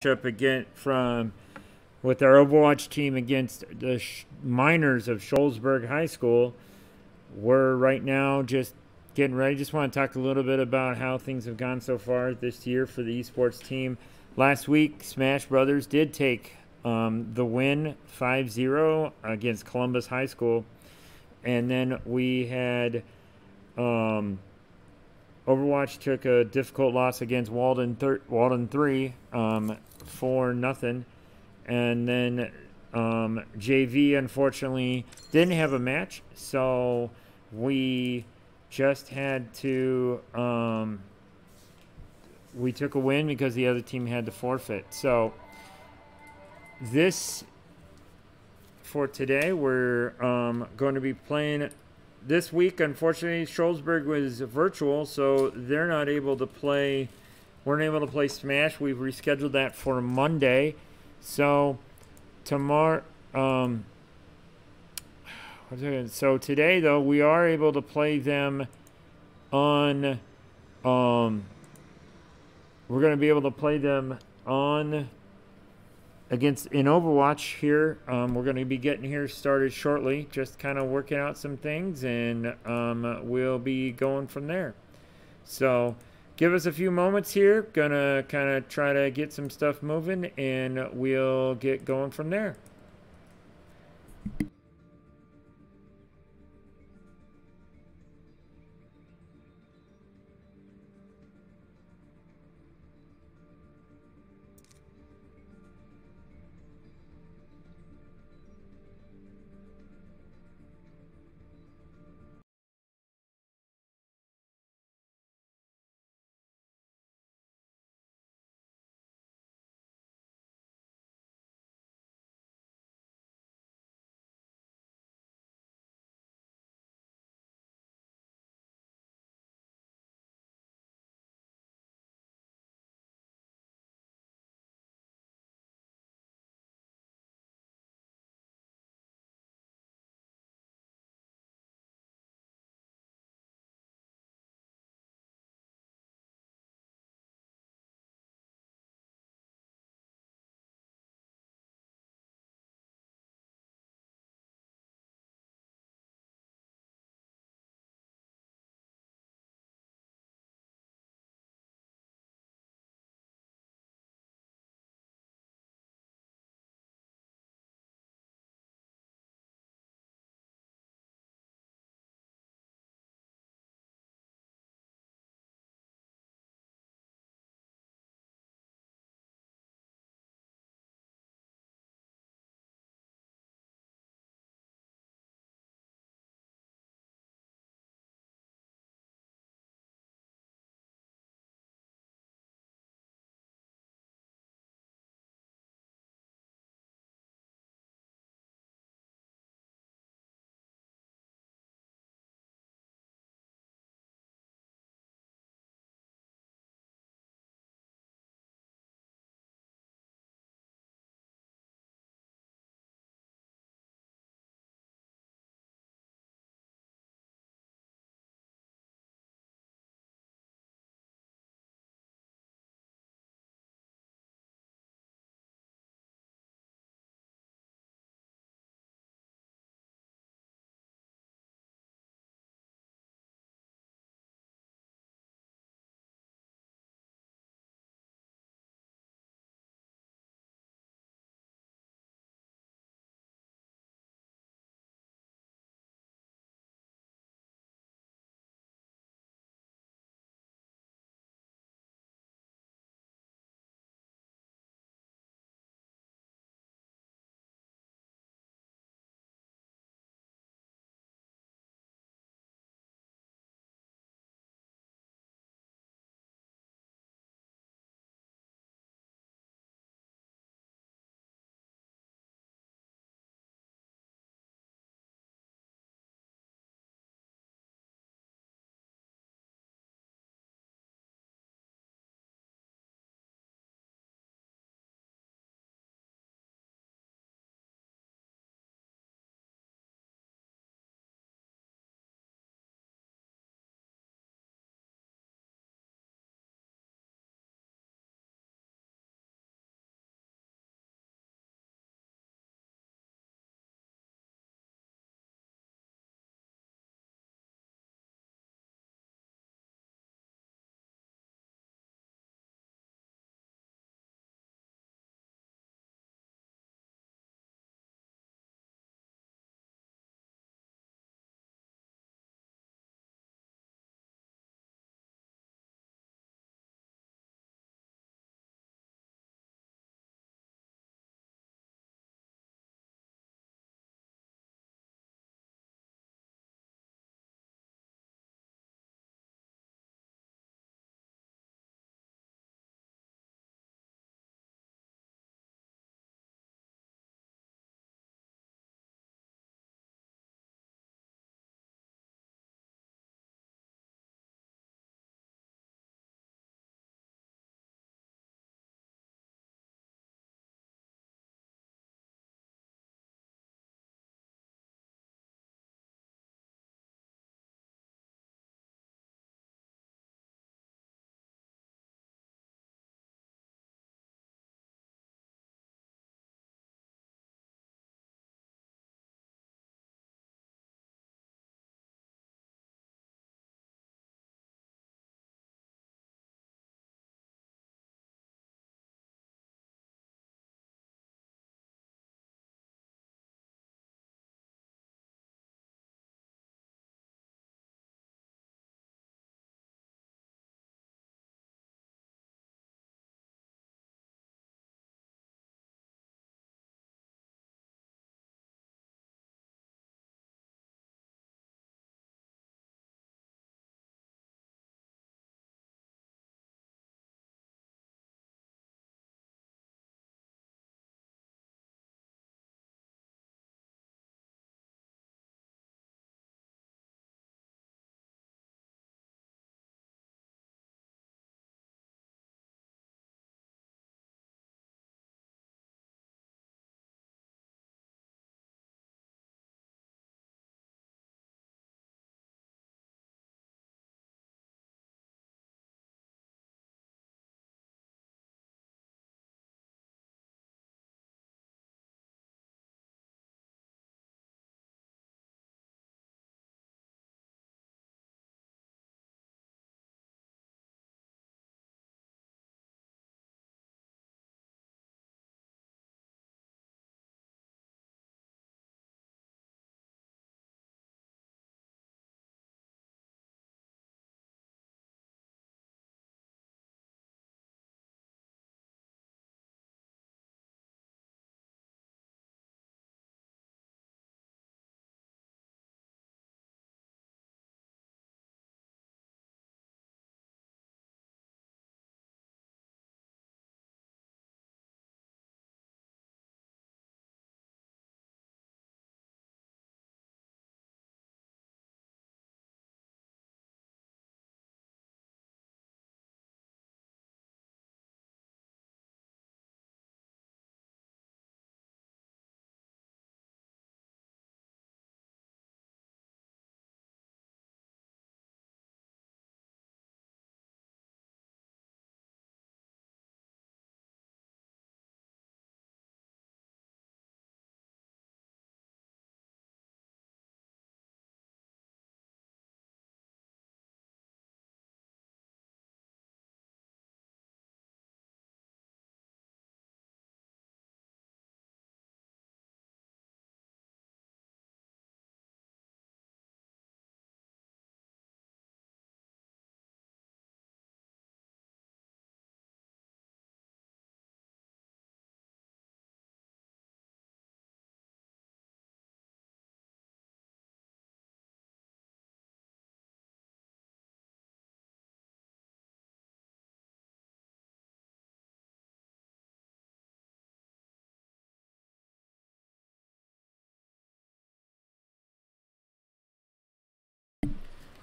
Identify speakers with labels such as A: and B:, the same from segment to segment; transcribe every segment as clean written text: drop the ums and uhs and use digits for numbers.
A: Up again from with our Overwatch team against the minors of Shullsburg High School. We're right now just getting ready. Just want to talk a little bit about how things have gone so far this year for the esports team. Last week, Smash Brothers did take the win 5-0 against Columbus High School. And then we had Overwatch took a difficult loss against Walden 3 4-0. And then JV unfortunately didn't have a match, so we just had to we took a win because the other team had to forfeit. So this for today, we're going to be playing this week. Unfortunately, Shullsburg was virtual, so they're not able to play. Weren't able to play Smash. We've rescheduled that for Monday. So tomorrow, so today though we are able to play them on. We're going to be able to play them on against in Overwatch here. We're going to be getting here started shortly, just kind of working out some things, and we'll be going from there. So give us a few moments here. Gonna kind of try to get some stuff moving, and we'll get going from there.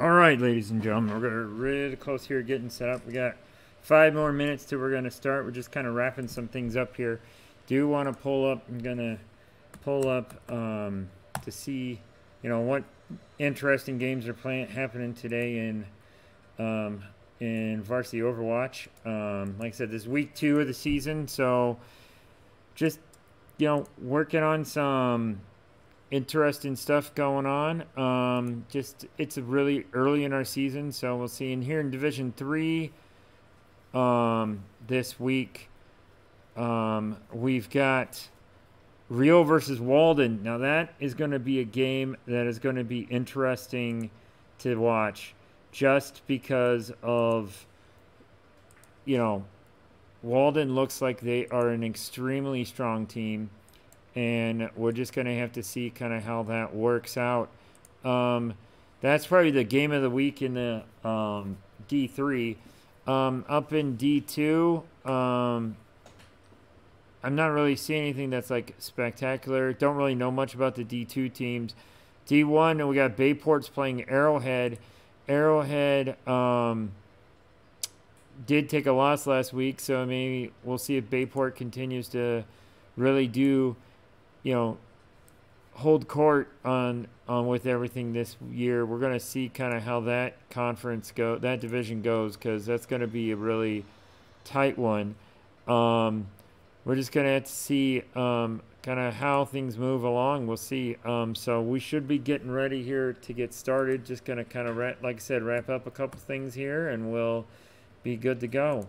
A: All right, ladies and gentlemen, we're going to really close here getting set up. We got 5 more minutes till we're going to start. We're just kind of wrapping some things up here. Do want to pull up. I'm going to pull up to see, what interesting games are happening today in varsity Overwatch. Like I said, this is week 2 of the season, so just working on some interesting stuff going on. It's really early in our season, so we'll see. And here in Division 3 this week, we've got Rio versus Walden. Now that is going to be a game that is going to be interesting to watch, just because of, Walden looks like they are an extremely strong team, and we're just going to have to see kind of how that works out. That's probably the game of the week in the D3. Up in D2, I'm not really seeing anything that's like spectacular. Don't really know much about the D2 teams. D1, we got Bayport's playing Arrowhead. Arrowhead did take a loss last week, so maybe we'll see if Bayport continues to really do, hold court on with everything this year. We're going to see kind of how that that division goes, because that's going to be a really tight one. We're just going to have to see kind of how things move along. We'll see. So we should be getting ready here to get started. Just going to kind of, like I said, wrap up a couple things here, and we'll be good to go.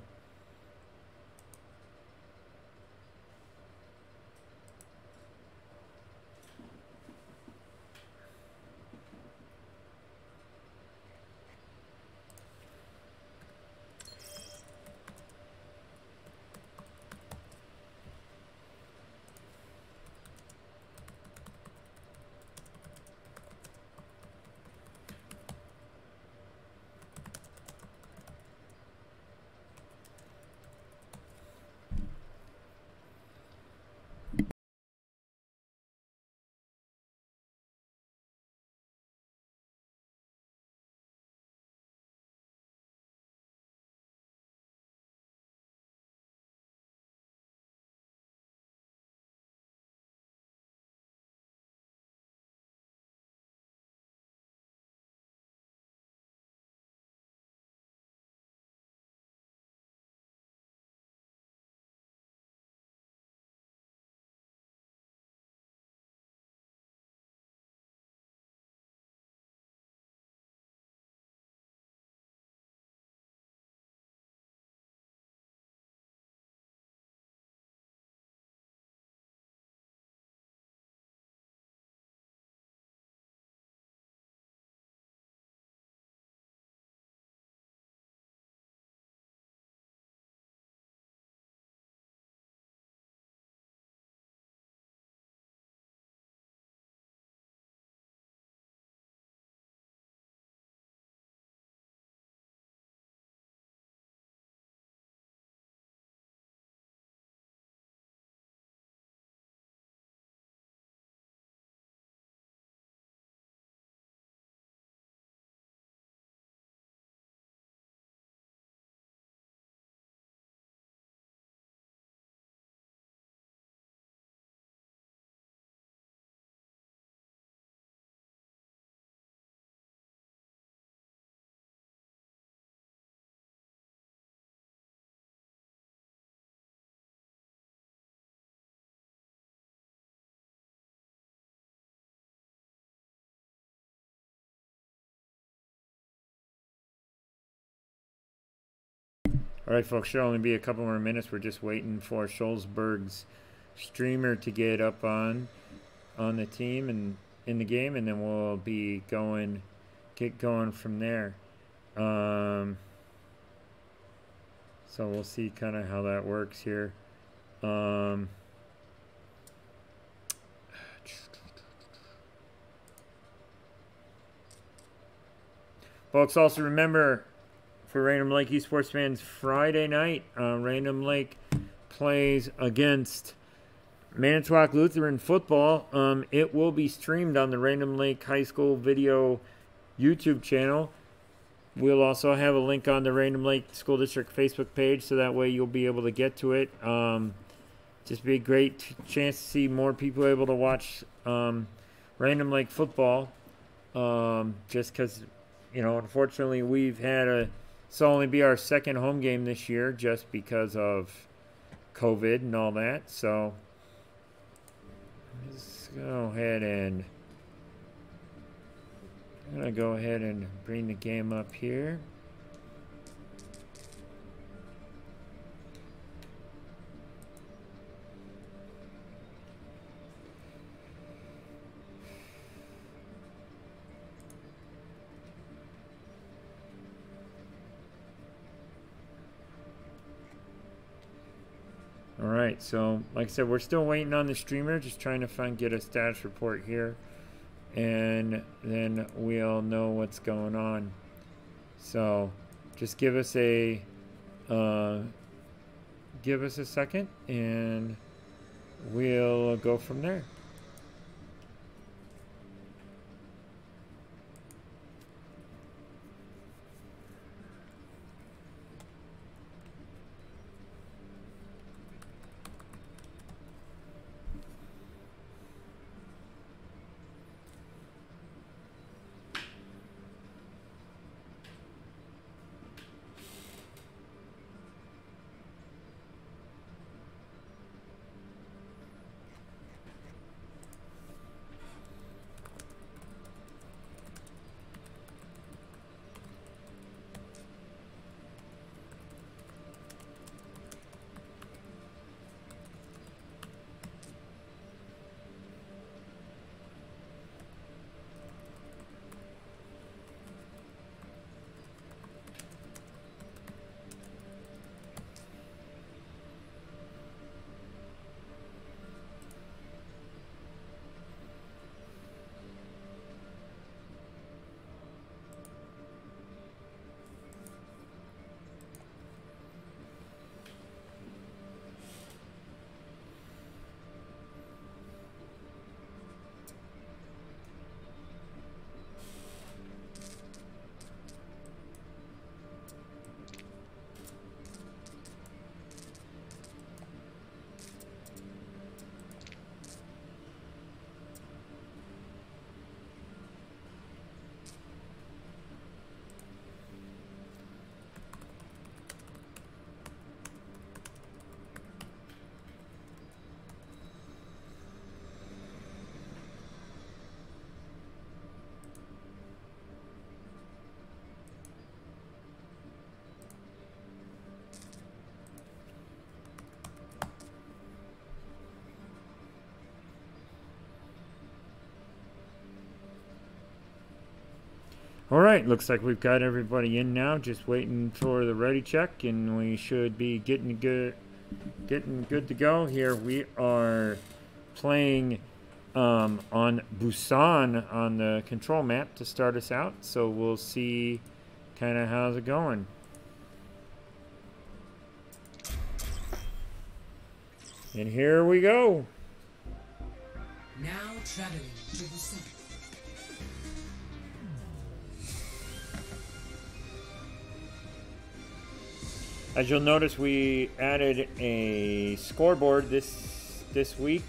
A: All right, folks, should only be a couple more minutes. We're just waiting for Shullsburg's streamer to get up on the team and in the game, and then we'll be get going from there. So we'll see kind of how that works here. Folks, also remember, for Random Lake Esports fans, Friday night, Random Lake plays against Manitowoc Lutheran football. It will be streamed on the Random Lake High School video YouTube channel. We'll also have a link on the Random Lake School District Facebook page, so that way you'll be able to get to it. Just be a great chance to see more people able to watch Random Lake football. Just because, unfortunately we've had this will only be our second home game this year just because of COVID and all that. So let's go ahead and I'm going to go ahead and bring the game up here. All right, so like I said, we're still waiting on the streamer, just trying to get a status report here, and then we'll know what's going on. So just give us a second, and we'll go from there. All right, looks like we've got everybody in now, just waiting for the ready check, and we should be getting good to go here. We are playing on Busan on the control map to start us out, so we'll see kind of how's it going. And here we go.
B: Now traveling to Busan.
A: As you'll notice, we added a scoreboard this week.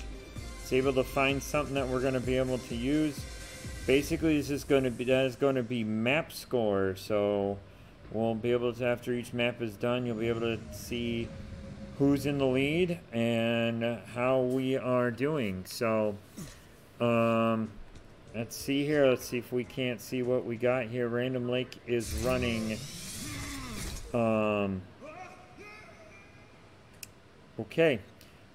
A: It's able to find something that we're going to be able to use. Basically, that is going to be map score. So we'll be able to, after each map is done, you'll be able to see who's in the lead and how we are doing. So let's see here. Let's see if we can't see what we got here. Random Lake is running. Okay,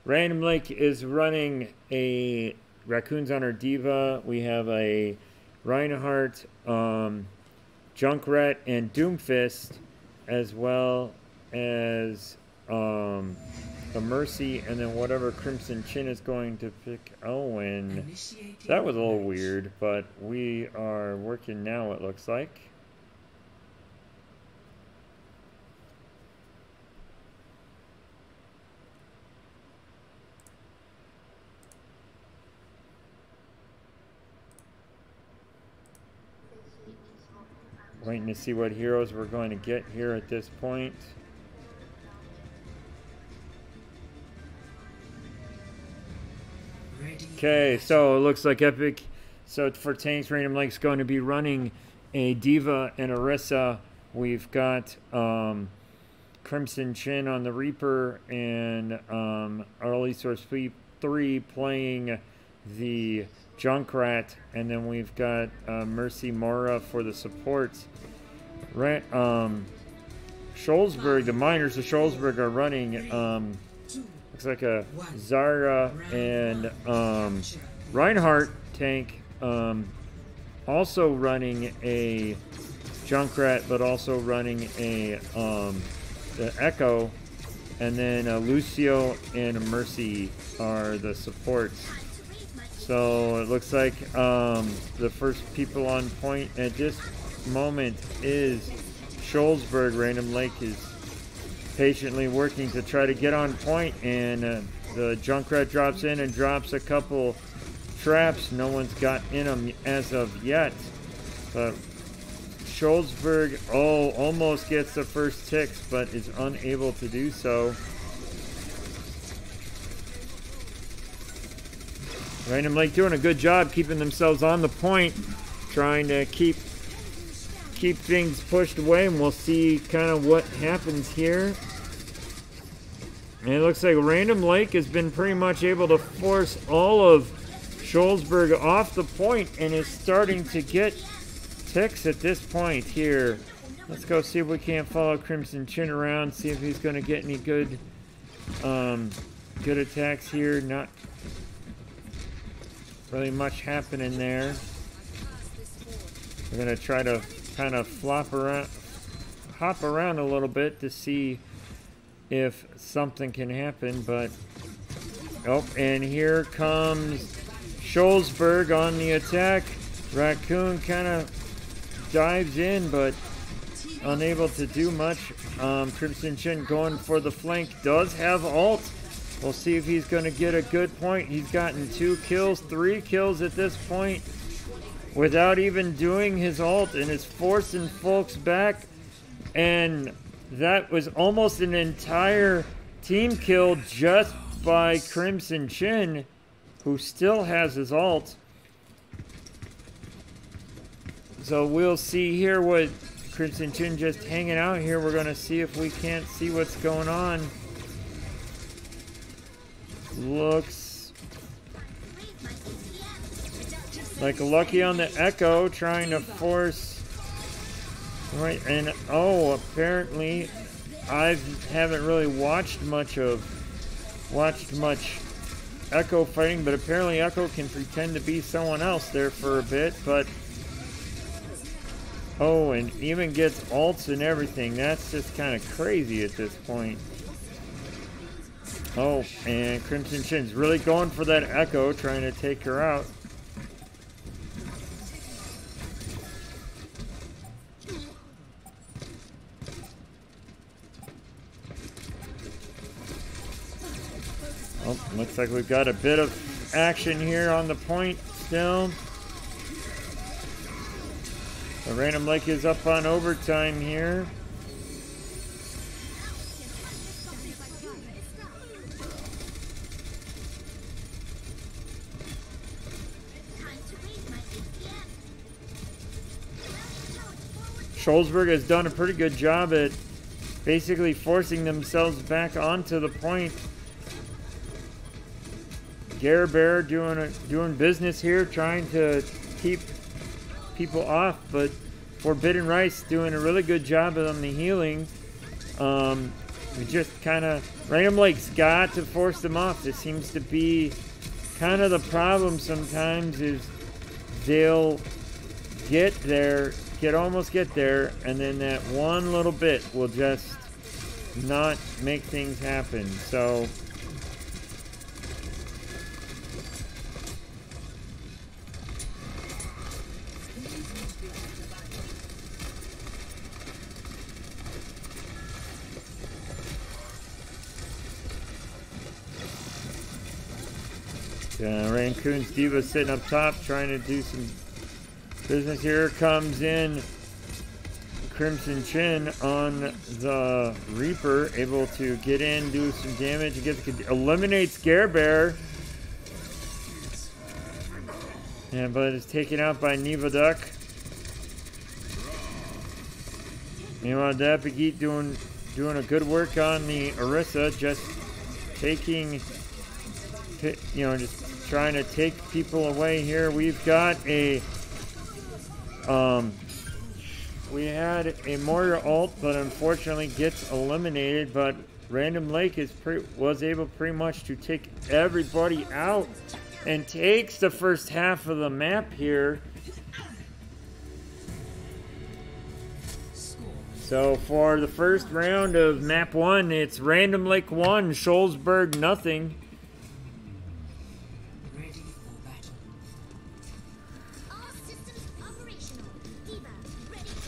A: Random Lake is running a Raccoons on our Diva. We have a Reinhardt, Junkrat, and Doomfist, as well as a Mercy, and then whatever Crimson Chin is going to pick Owen. That was a little weird, but we are working now, it looks like. Waiting to see what heroes we're going to get here at this point. Okay, so it looks like Epic. So for tanks, Random Lake's going to be running a Diva and Orisa. We've got Crimson Chin on the Reaper and Early Source 3 playing the Junkrat, and then we've got Mercy Mora for the supports. Right, Shullsburg, the miners of Shullsburg are running looks like a Zarya and Reinhardt tank, also running a Junkrat, but also running a the Echo, and then Lucio and Mercy are the supports. So it looks like the first people on point at this moment is Shullsburg. Random Lake is patiently working to try to get on point, and the Junkrat drops in and drops a couple traps. No one's got in them as of yet, but Shullsburg almost gets the first ticks, but is unable to do so. Random Lake doing a good job keeping themselves on the point, trying to keep things pushed away, and we'll see kind of what happens here. And it looks like Random Lake has been pretty much able to force all of Shullsburg off the point and is starting to get ticks at this point here. Let's go see if we can't follow Crimson Chin around, see if he's going to get any good good attacks here. Not really much happening there. We're going to try to kind of hop around a little bit to see if something can happen, but oh, and here comes Shullsburg on the attack. Raccoon kind of dives in, but unable to do much. Crimson Chin going for the flank, does have ult. We'll see if he's going to get a good point. He's gotten 2 kills, 3 kills at this point without even doing his ult, and is forcing folks back. And that was almost an entire team kill just by Crimson Chin, who still has his ult. So we'll see here what Crimson Chin just hanging out here. We're going to see if we can't see what's going on. Looks like Lucky on the Echo trying to force. Right, and oh, apparently I haven't really watched much Echo fighting, but apparently Echo can pretend to be someone else there for a bit, but oh, and even gets ults and everything. That's just kind of crazy at this point. Oh, and Crimson Chin's really going for that Echo, trying to take her out. Oh, looks like we've got a bit of action here on the point still. The Random Lake is up on overtime here. Shullsburg has done a pretty good job at basically forcing themselves back onto the point. Gare Bear doing business here, trying to keep people off, but Forbidden Rice doing a really good job on the healing. We just kind of, Random Lake's got to force them off. This seems to be kind of the problem sometimes, is they'll almost get there, and then that one little bit will just not make things happen. So Raccoon's Diva sitting up top trying to do some business. Here comes in Crimson Chin on the Reaper, able to get in, do some damage, eliminate Scare Bear. And but it's taken out by Neva Duck. Meanwhile, Dapagit doing a good work on the Orisa, just taking, you know, just trying to take people away here. We've got a, we had a Moira ult, but unfortunately gets eliminated. But Random Lake was able pretty much to take everybody out and takes the first half of the map here. So for the first round of map 1, it's Random Lake 1, Shullsburg nothing.
B: Ready for battle.
C: All systems operational. Diva, ready to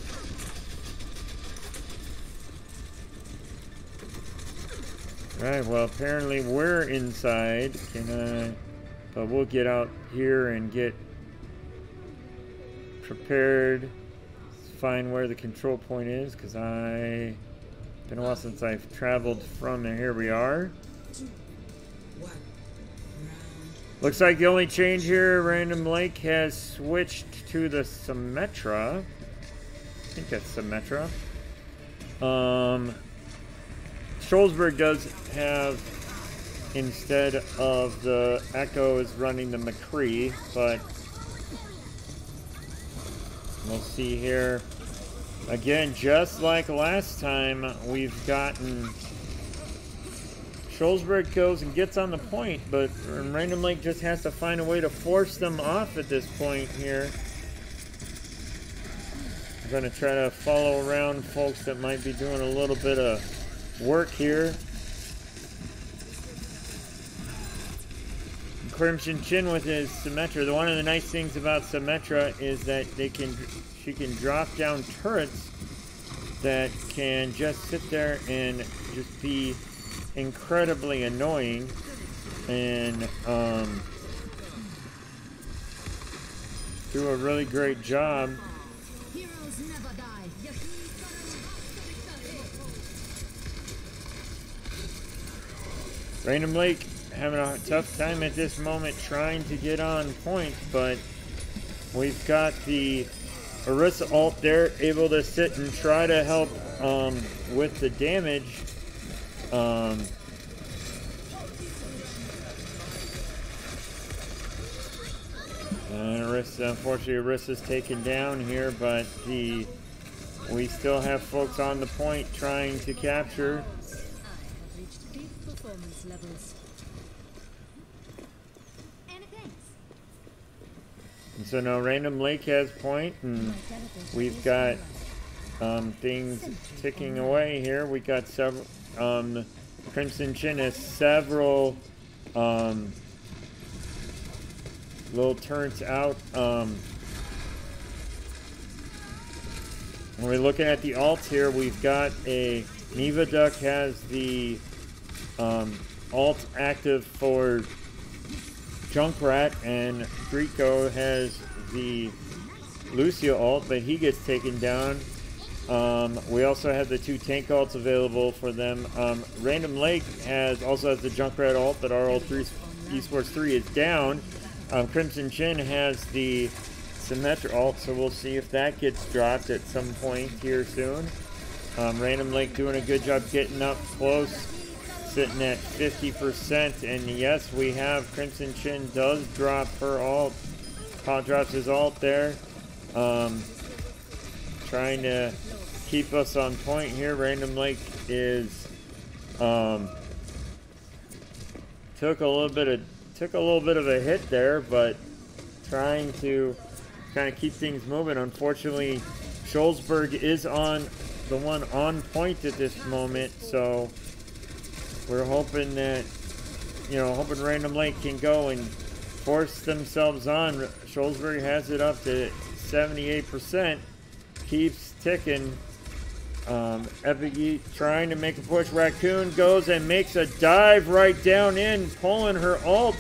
C: combat.
A: Alright, well apparently we're inside. But we'll get out here and get prepared. Find where the control point is, because been a while since I've traveled from there. Here we are.
B: 2, 1. Round.
A: Looks like the only change here, Random Lake has switched to the Symmetra. I think that's Symmetra. Shullsburg does have, instead of the Echo, is running the McCree, but we'll see here. Again, just like last time, we've gotten Shullsburg goes and gets on the point, but Random Lake just has to find a way to force them off at this point here. I'm going to try to follow around folks that might be doing a little bit of work here. Crimson Chin with his Symmetra. One of the nice things about Symmetra is that she can drop down turrets that can just sit there and just be incredibly annoying and do a really great job.
C: Heroes never die.
A: Random Lake having a tough time at this moment trying to get on point, but we've got the Orisa ult there, able to sit and try to help with the damage. And Orisa, unfortunately, Orisa's taken down here, but we still have folks on the point trying to capture.
C: Reached peak performance levels. And thanks.
A: And so now Random Lake has point, and we've got things ticking away here. We got several. Crimson Chin has several little turrets out. When we're looking at the alts here, we've got a Neva Duck has the alt active for Junkrat, and Greco has the Lucio ult, but he gets taken down. We also have the 2 tank ults available for them. Random Lake also has the Junkrat ult, but RL3 Esports 3 is down. Crimson Chin has the Symmetra ult, so we'll see if that gets dropped at some point here soon. Random Lake doing a good job getting up close, sitting at 50%, and yes, we have Crimson Chin does drop her ult. Paul drops his ult there, trying to keep us on point here. Random Lake is took a little bit of a hit there, but trying to kind of keep things moving. Unfortunately, Shullsburg is on the one on point at this moment, so we're hoping that, hoping Random Lake can go and force themselves on. Shullsburg has it up to 78%, keeps ticking. Epiggy trying to make a push. Raccoon goes and makes a dive right down in, pulling her ult.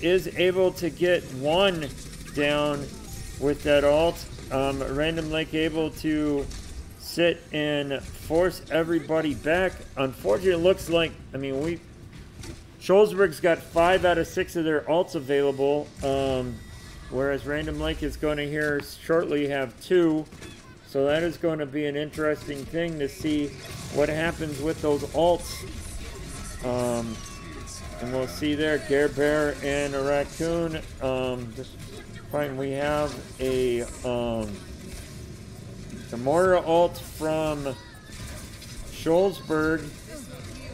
A: Is able to get one down with that ult. Random Lake able to sit and force everybody back. Unfortunately, it looks like, I mean, Shullsburg's got 5 out of 6 of their ults available, whereas Random Lake is going to here shortly have 2. So that is going to be an interesting thing to see what happens with those ults. And we'll see there, Gare Bear and a Raccoon. Fine, we have a the Mortar ult from Shullsburg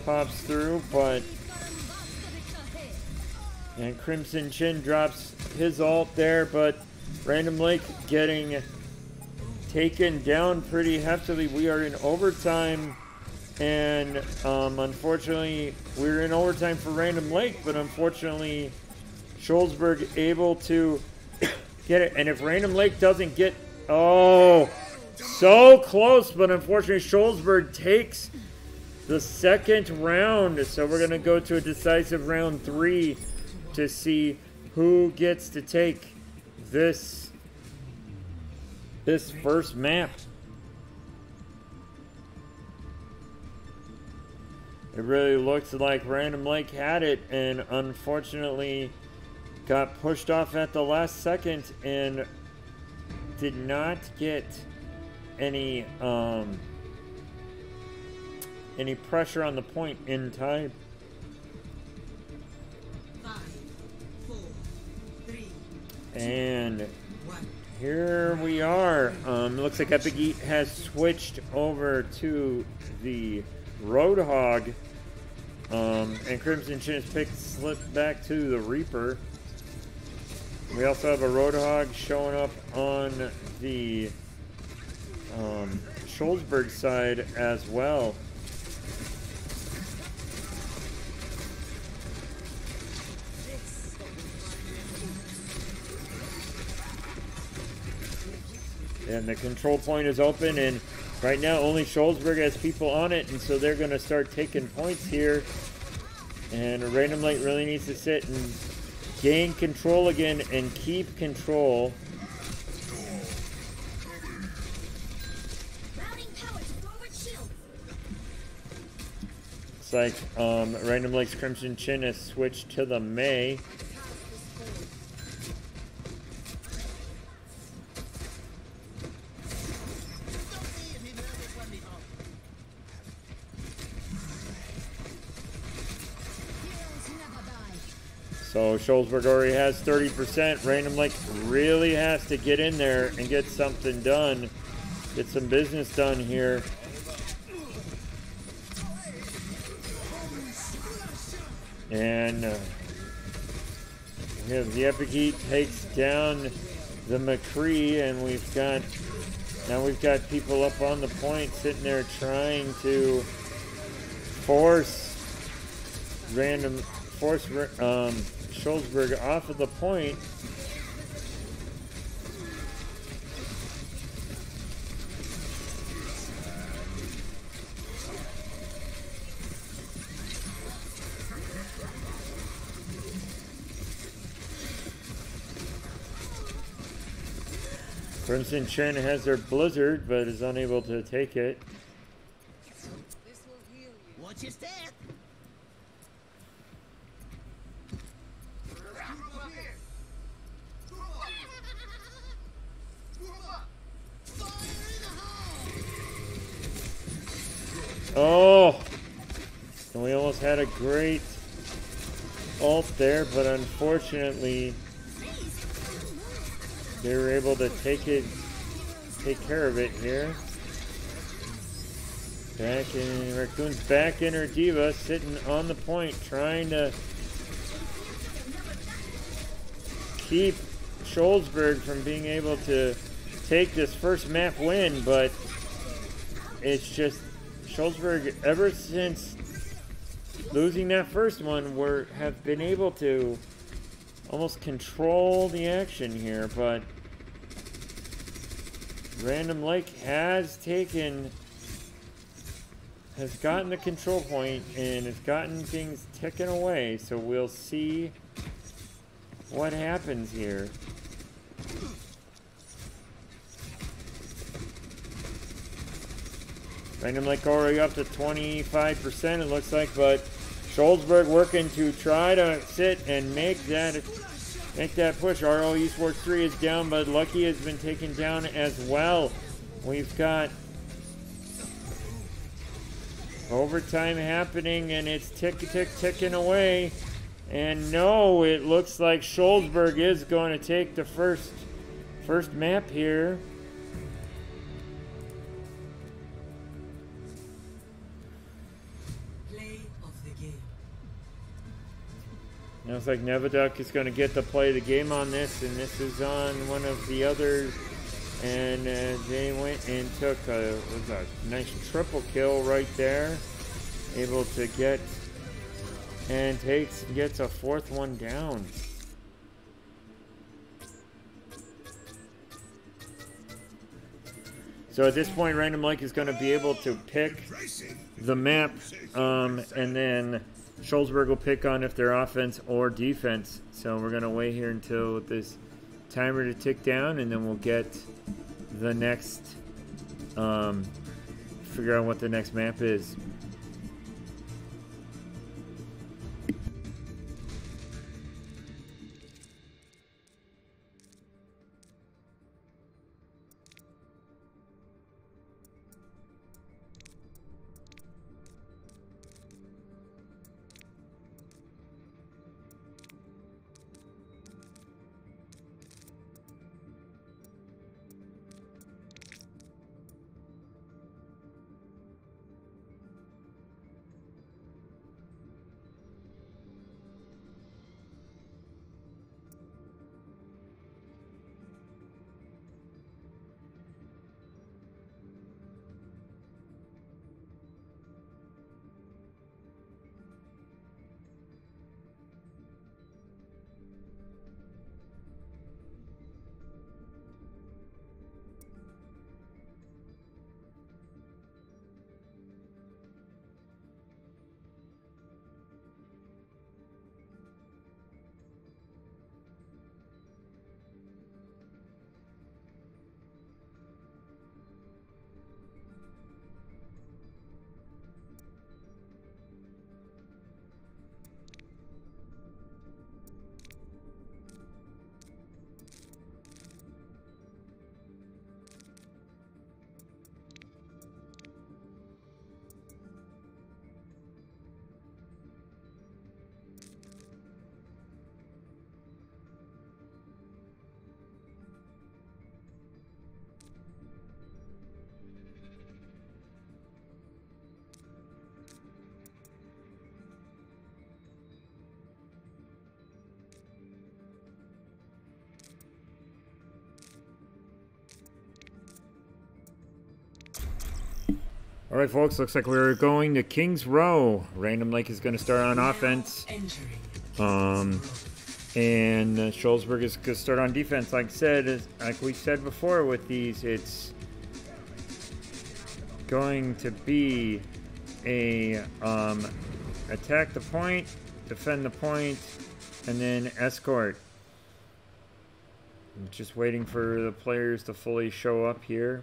A: pops through, but and Crimson Chin drops his ult there, but Random Lake getting taken down pretty heftily. We are in overtime, and unfortunately, we're in overtime for Random Lake, but unfortunately, Shullsburg able to get it. And if Random Lake doesn't get, oh, so close, but unfortunately, Shullsburg takes the second round. So we're going to go to a decisive round 3 to see who gets to take this first map. It really looks like Random Lake had it, and unfortunately got pushed off at the last second and did not get any pressure on the point in time.
B: 5, 4, 3,
A: And
B: 1.
A: here we are. Looks like Epic Eat has switched over to the Roadhog. And Crimson Chin has slipped back to the Reaper. We also have a Roadhog showing up on the Shullsburg side as well. And the control point is open, and right now only Shullsburg has people on it, and so they're going to start taking points here. And Random Lake really needs to sit and gain control again and keep control. Looks like Random Lake's Crimson Chin has switched to the May. So Shullsburg already has 30%. Random Lake really has to get in there and get something done. Get some business done here. And we have the Epic Heat takes down the McCree, and we've got people up on the point sitting there trying to force Shullsburg off of the point. Crimson Chin has their Blizzard, but is unable to take it.
B: Watch your step.
A: Oh, and we almost had a great ult there, but unfortunately they were able to take care of it here. Back in Raccoon's back in her diva, sitting on the point, trying to keep Shullsburg from being able to take this first map win, but it's just Shullsburg, ever since losing that first one, have been able to almost control the action here, but Random Lake has gotten the control point and has gotten things ticking away, so we'll see what happens here. Random Lake already up to 25%, it looks like, but Shullsburg working to try to sit and make that push. RO Esports 3 is down, but Lucky has been taken down as well. We've got overtime happening, and it's ticking away. And no, it looks like Shullsburg is going to take the first map here. Looks like Nevaduck is going to get to play the game on this, and this is on one of the others. And they went and took a nice triple kill right there. Able to get and gets a fourth one down. So at this point, Random Lake is going to be able to pick the map, and then Shullsburg will pick on if they're offense or defense. So we're going to wait here until this timer to tick down, and then we'll get the next, figure out what the next map is. All right, folks, looks like we're going to Kings Row. Random Lake is going to start on offense. And Shullsburg is going to start on defense. Like we said before with these, it's going to be a attack the point, defend the point, and then escort. I'm just waiting for the players to fully show up here.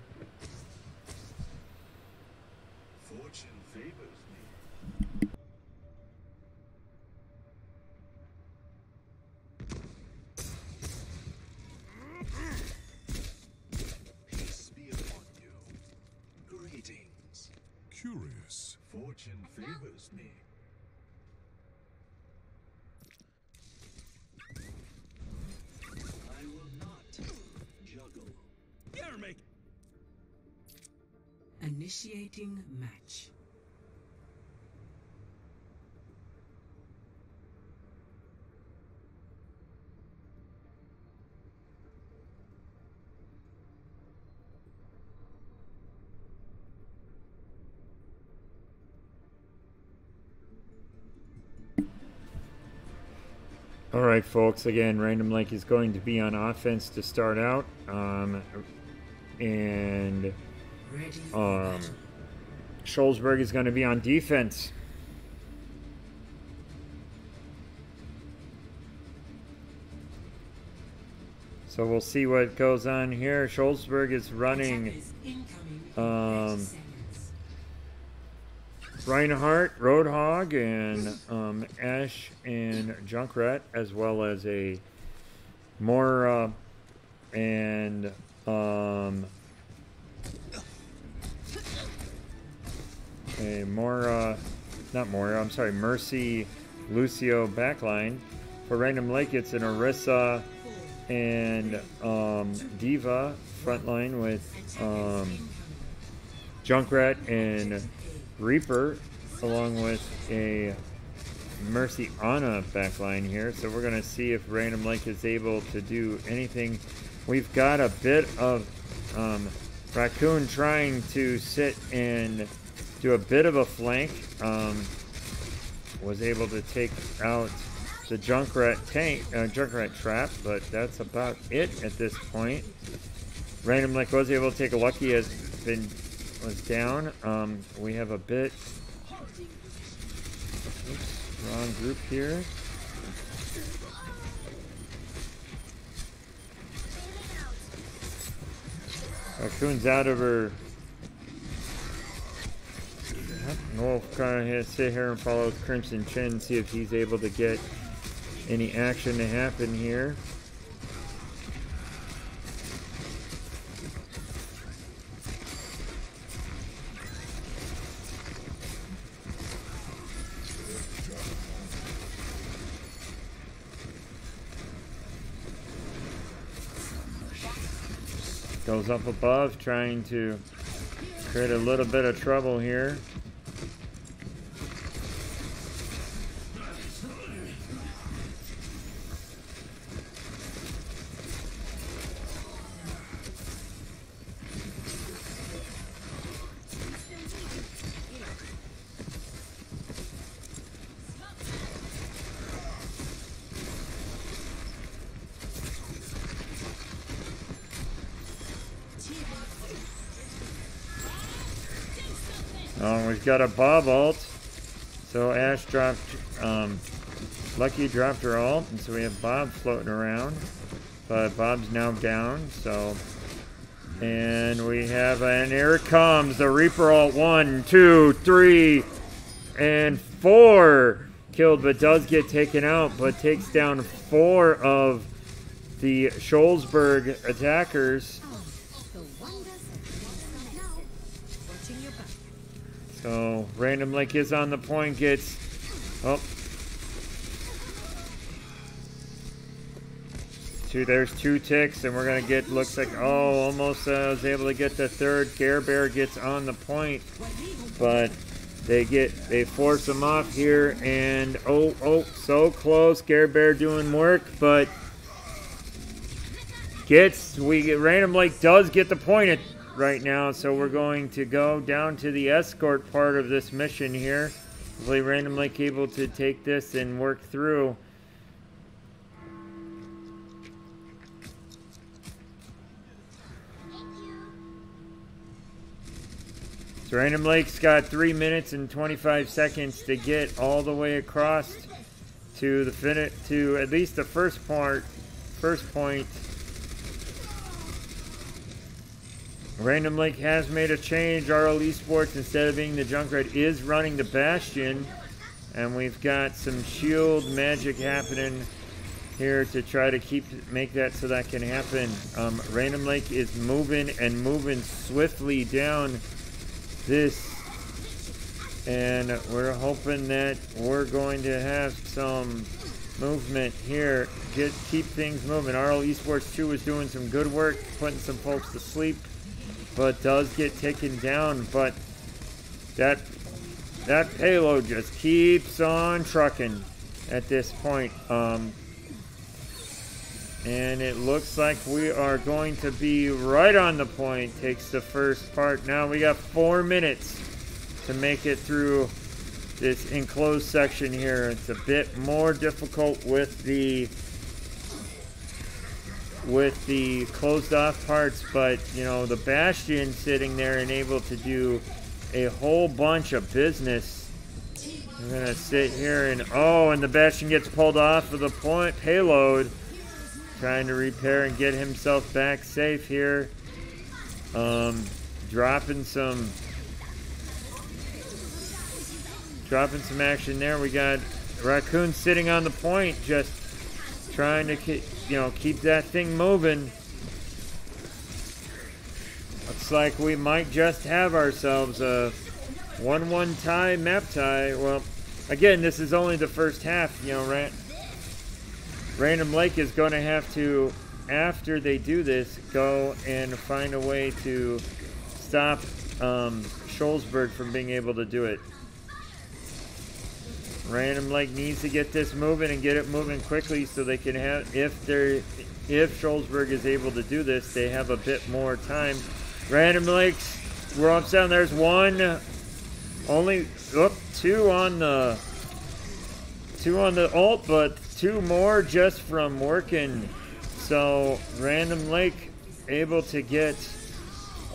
D: Curious. Fortune favors me. I will not juggle.
B: Initiating match.
A: All right, folks, again, Random Lake is going to be on offense to start out. And Shullsburg is going to be on defense. So we'll see what goes on here. Shullsburg is running Reinhardt, Roadhog, and Ash and Junkrat, as well as a Moira and a Moira, not Moira, I'm sorry, Mercy, Lucio backline. For Random Lake, it's an Orisa and Diva frontline with Junkrat and Reaper, along with a Mercy Ana backline here. So we're going to see if Random Lake is able to do anything. We've got a bit of Raccoon trying to sit and do a bit of a flank. Was able to take out the Junkrat trap, but that's about it at this point. Random Lake was able to take a lucky, was down. We have a bit. Oops, wrong group here. Raccoon's out of her. We'll kind of sit here and follow Crimson Chin, see if he's able to get any action to happen here. Goes up above, trying to create a little bit of trouble here. We've got a Bob ult. So Ash dropped, Lucky dropped her ult, and so we have Bob floating around. But Bob's now down, so. And we have, and here it comes, the Reaper ult. 1, 2, 3, and 4. Killed, but does get taken out, but takes down 4 of the Shullsburg attackers. So, Random Lake is on the point, gets, oh. There's 2 ticks, and we're going to get, looks like, oh, almost was able to get the 3rd. Care Bear gets on the point, but they force him off here, and oh, so close. Care Bear doing work, but Random Lake does get the point right now, so we're going to go down to the escort part of this mission here. Hopefully Random Lake able to take this and work through. So Random Lake's got 3 minutes and 25 seconds to get all the way across to the to at least the first point. Random Lake has made a change. RL Esports, instead of being the Junkrat, is running the Bastion. And we've got some shield magic happening here to try to make that so that can happen. Random Lake is moving swiftly down this. And we're hoping that we're going to have some movement here. Keep things moving. RL Esports 2 is doing some good work, putting some folks to sleep, but does get taken down. But that payload just keeps on trucking at this point. And it looks like we are going to be right on the point. Takes the first part. Now we got 4 minutes to make it through this enclosed section here. It's a bit more difficult with the closed off parts, but you know, the Bastion sitting there and able to do a whole bunch of business. I'm gonna sit here and and the Bastion gets pulled off of the point payload, trying to repair and get himself back safe here. Dropping some dropping some action there. We got Raccoon sitting on the point, just trying to keep that thing moving. Looks like we might just have ourselves a 1-1 tie, map tie. Well, again, this is only the first half. Random Lake is going to have to, after they do this, go and find a way to stop Shullsburg from being able to do it. Random Lake needs to get this moving and get it moving quickly so they can have, if Shullsburg is able to do this, they have a bit more time. Random Lakes, we're up down. There's one, only two on the ult, but two more just from working. So Random Lake able to get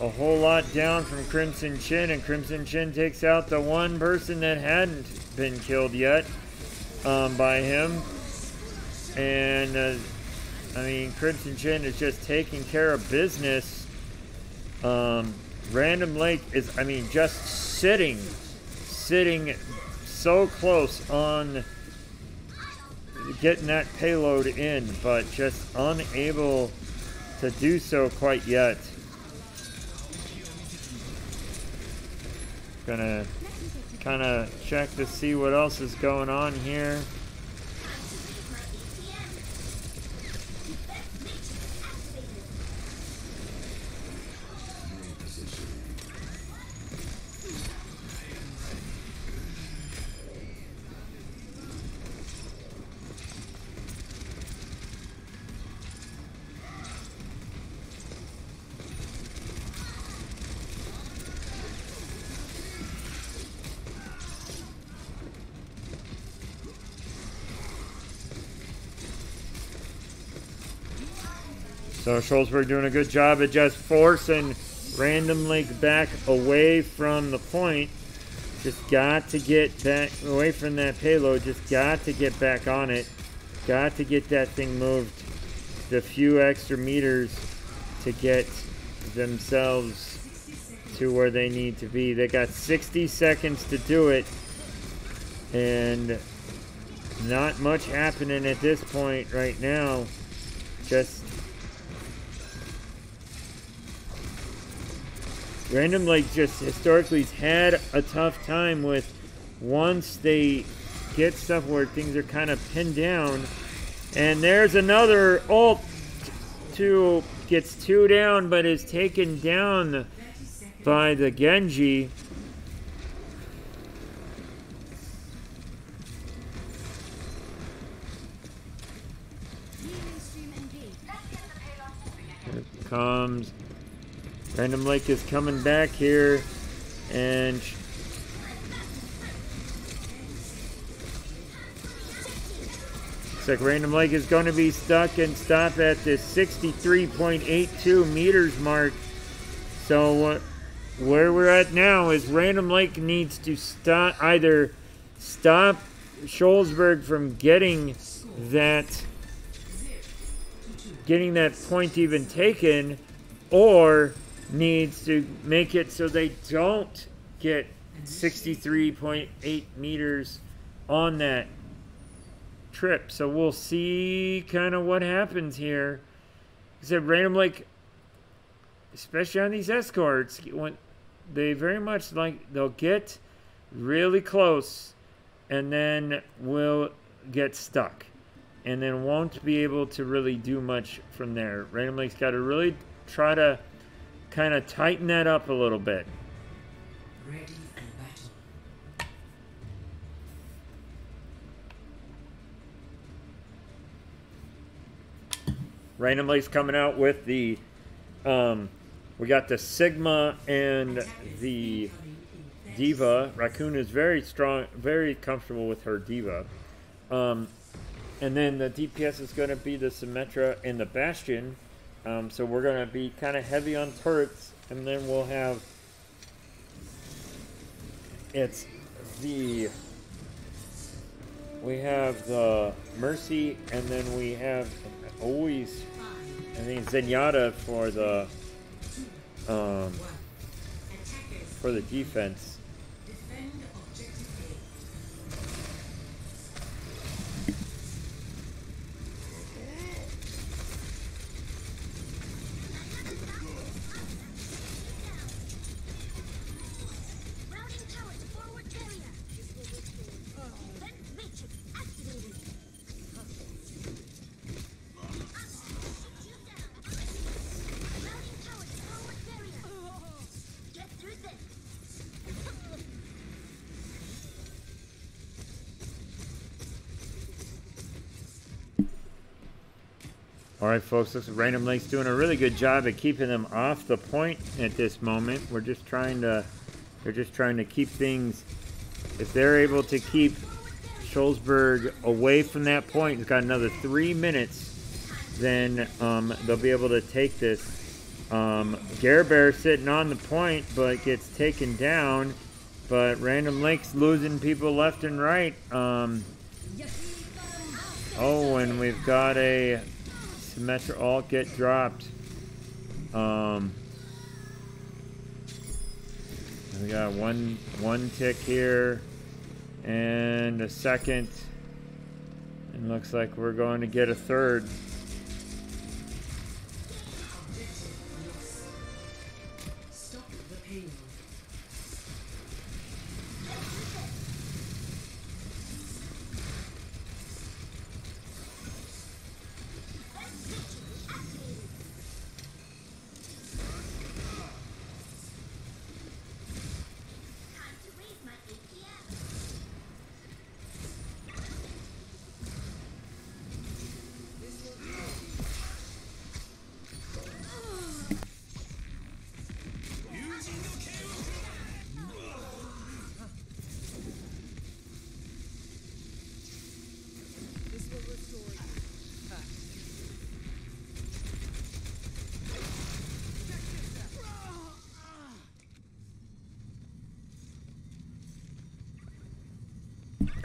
A: a whole lot down from Crimson Chin, and Crimson Chin takes out the one person that hadn't been killed yet by him. And I mean, Crimson Chin is just taking care of business. Random Lake is, I mean, just sitting so close on getting that payload in, but just unable to do so quite yet. Gonna kind of check to see what else is going on here. So Shullsburg doing a good job at just forcing Random Lake back away from the point. Just got to get back away from that payload. Just got to get back on it. Got to get that thing moved the few extra meters to get themselves to where they need to be. They got 60 seconds to do it. And not much happening at this point right now. Just Random Lake just historically has had a tough time with, once they get stuff where things are kind of pinned down. And there's another ult to gets two down, but is taken down by the Genji. Here comes Random Lake is coming back here, and looks like Random Lake is going to be stuck and stop at the 63.82 meters mark. So where we're at now is Random Lake needs to either stop Shullsburg from getting that point even taken, or needs to make it so they don't get 63.8 meters on that trip. So we'll see kind of what happens here. I said Random Lake, especially on these escorts, when they very much they'll get really close and then will get stuck and then won't be able to really do much from there. Random Lake's got to really try to kind of tighten that up a little bit.
B: Ready for battle.
A: Random Lake's coming out with the we got the Sigma and the Diva. Raccoon is very strong, very comfortable with her Diva. And then the DPS is going to be the Symmetra and the Bastion. So we're going to be kind of heavy on turrets, and then we'll have, we have the Mercy, and then we have always, I think, Zenyatta for the defense. All right, folks, looks like Random Lake's doing a really good job at keeping them off the point at this moment. They're just trying to keep things, if they're able to keep Shullsburg away from that point, it's got another 3 minutes, then they'll be able to take this. Bear sitting on the point, but gets taken down. But Random Lake's losing people left and right. Oh, and we've got a Symmetra alt get dropped. We got one tick here and a second. And looks like we're going to get a third.
B: Stop the payload.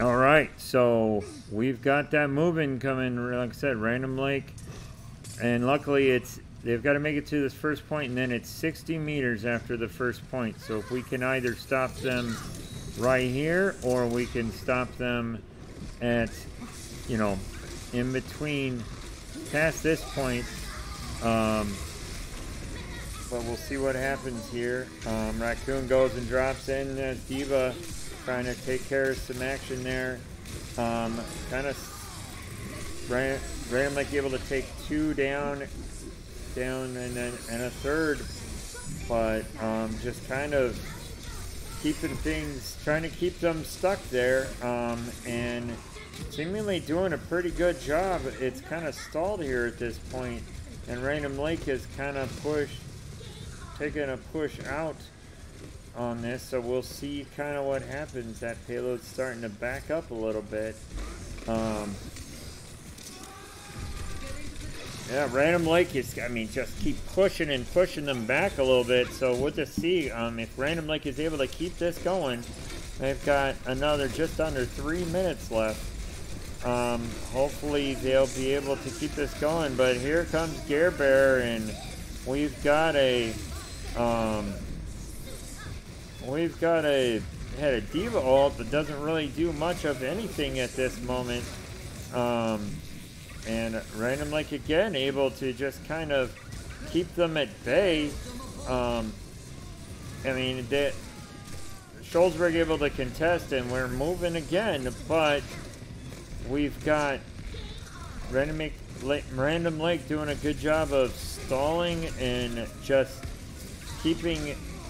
A: All right, so we've got that moving coming. Like I said, Random Lake, and luckily they've got to make it to this first point, and then it's 60 meters after the first point. So if we can either stop them right here, or we can stop them at, you know, in between, past this point. But we'll see what happens here. Raccoon goes and drops in as Diva, trying to take care of some action there. Kind of Random Lake able to take 2 down, and a third, but just kind of keeping things, trying to keep them stuck there, and seemingly doing a pretty good job. It's kind of stalled here at this point, and Random Lake is kind of taking a push out on this, so we'll see kind of what happens. That payload's starting to back up a little bit. Yeah, Random Lake is, I mean, just keep pushing and pushing them back a little bit, so we'll just see if Random Lake is able to keep this going. They've got another just under 3 minutes left. Hopefully they'll be able to keep this going, but here comes Bear, and we've got a had a Diva ult, but doesn't really do much of anything at this moment. And Random Lake again able to just kind of keep them at bay. I mean, Shullsburg able to contest, and we're moving again, but we've got Random Lake doing a good job of stalling and just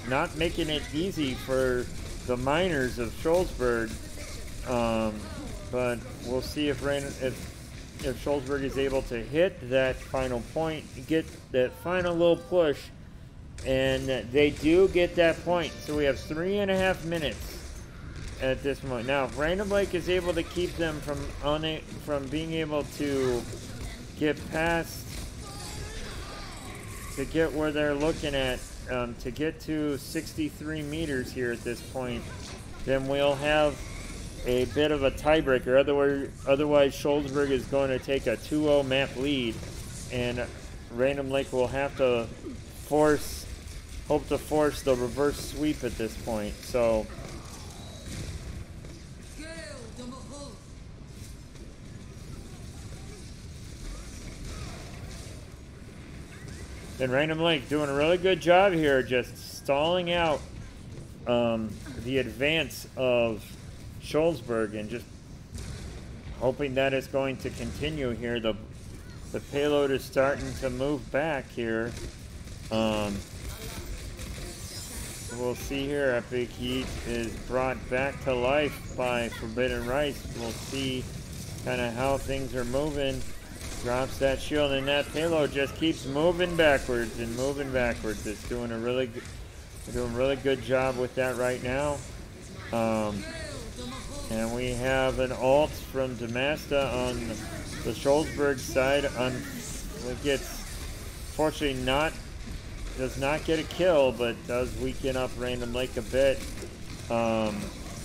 A: not making it easy for the miners of Shullsburg. But we'll see if Shullsburg is able to hit that final point, get that final little push, and they do get that point. So we have 3.5 minutes at this moment. Now, if Random Lake is able to keep them from being able to get past, to get where they're looking at, to get to 63 meters here at this point, then we'll have a bit of a tiebreaker. Otherwise, Shullsburg is going to take a 2-0 map lead, and Random Lake will have to hope to force the reverse sweep at this point. So and Random Lake doing a really good job here, just stalling out the advance of Shullsburg, and just hoping that it's going to continue here. The payload is starting to move back here. We'll see here. Epic Heat is brought back to life by Forbidden Rice. We'll see kind of how things are moving. drops that shield, and that payload just keeps moving backwards and moving backwards. It's doing a really good job with that right now. And we have an ult from Demasta on the Shullsburg side. Fortunately does not get a kill, but does weaken up Random Lake a bit. Now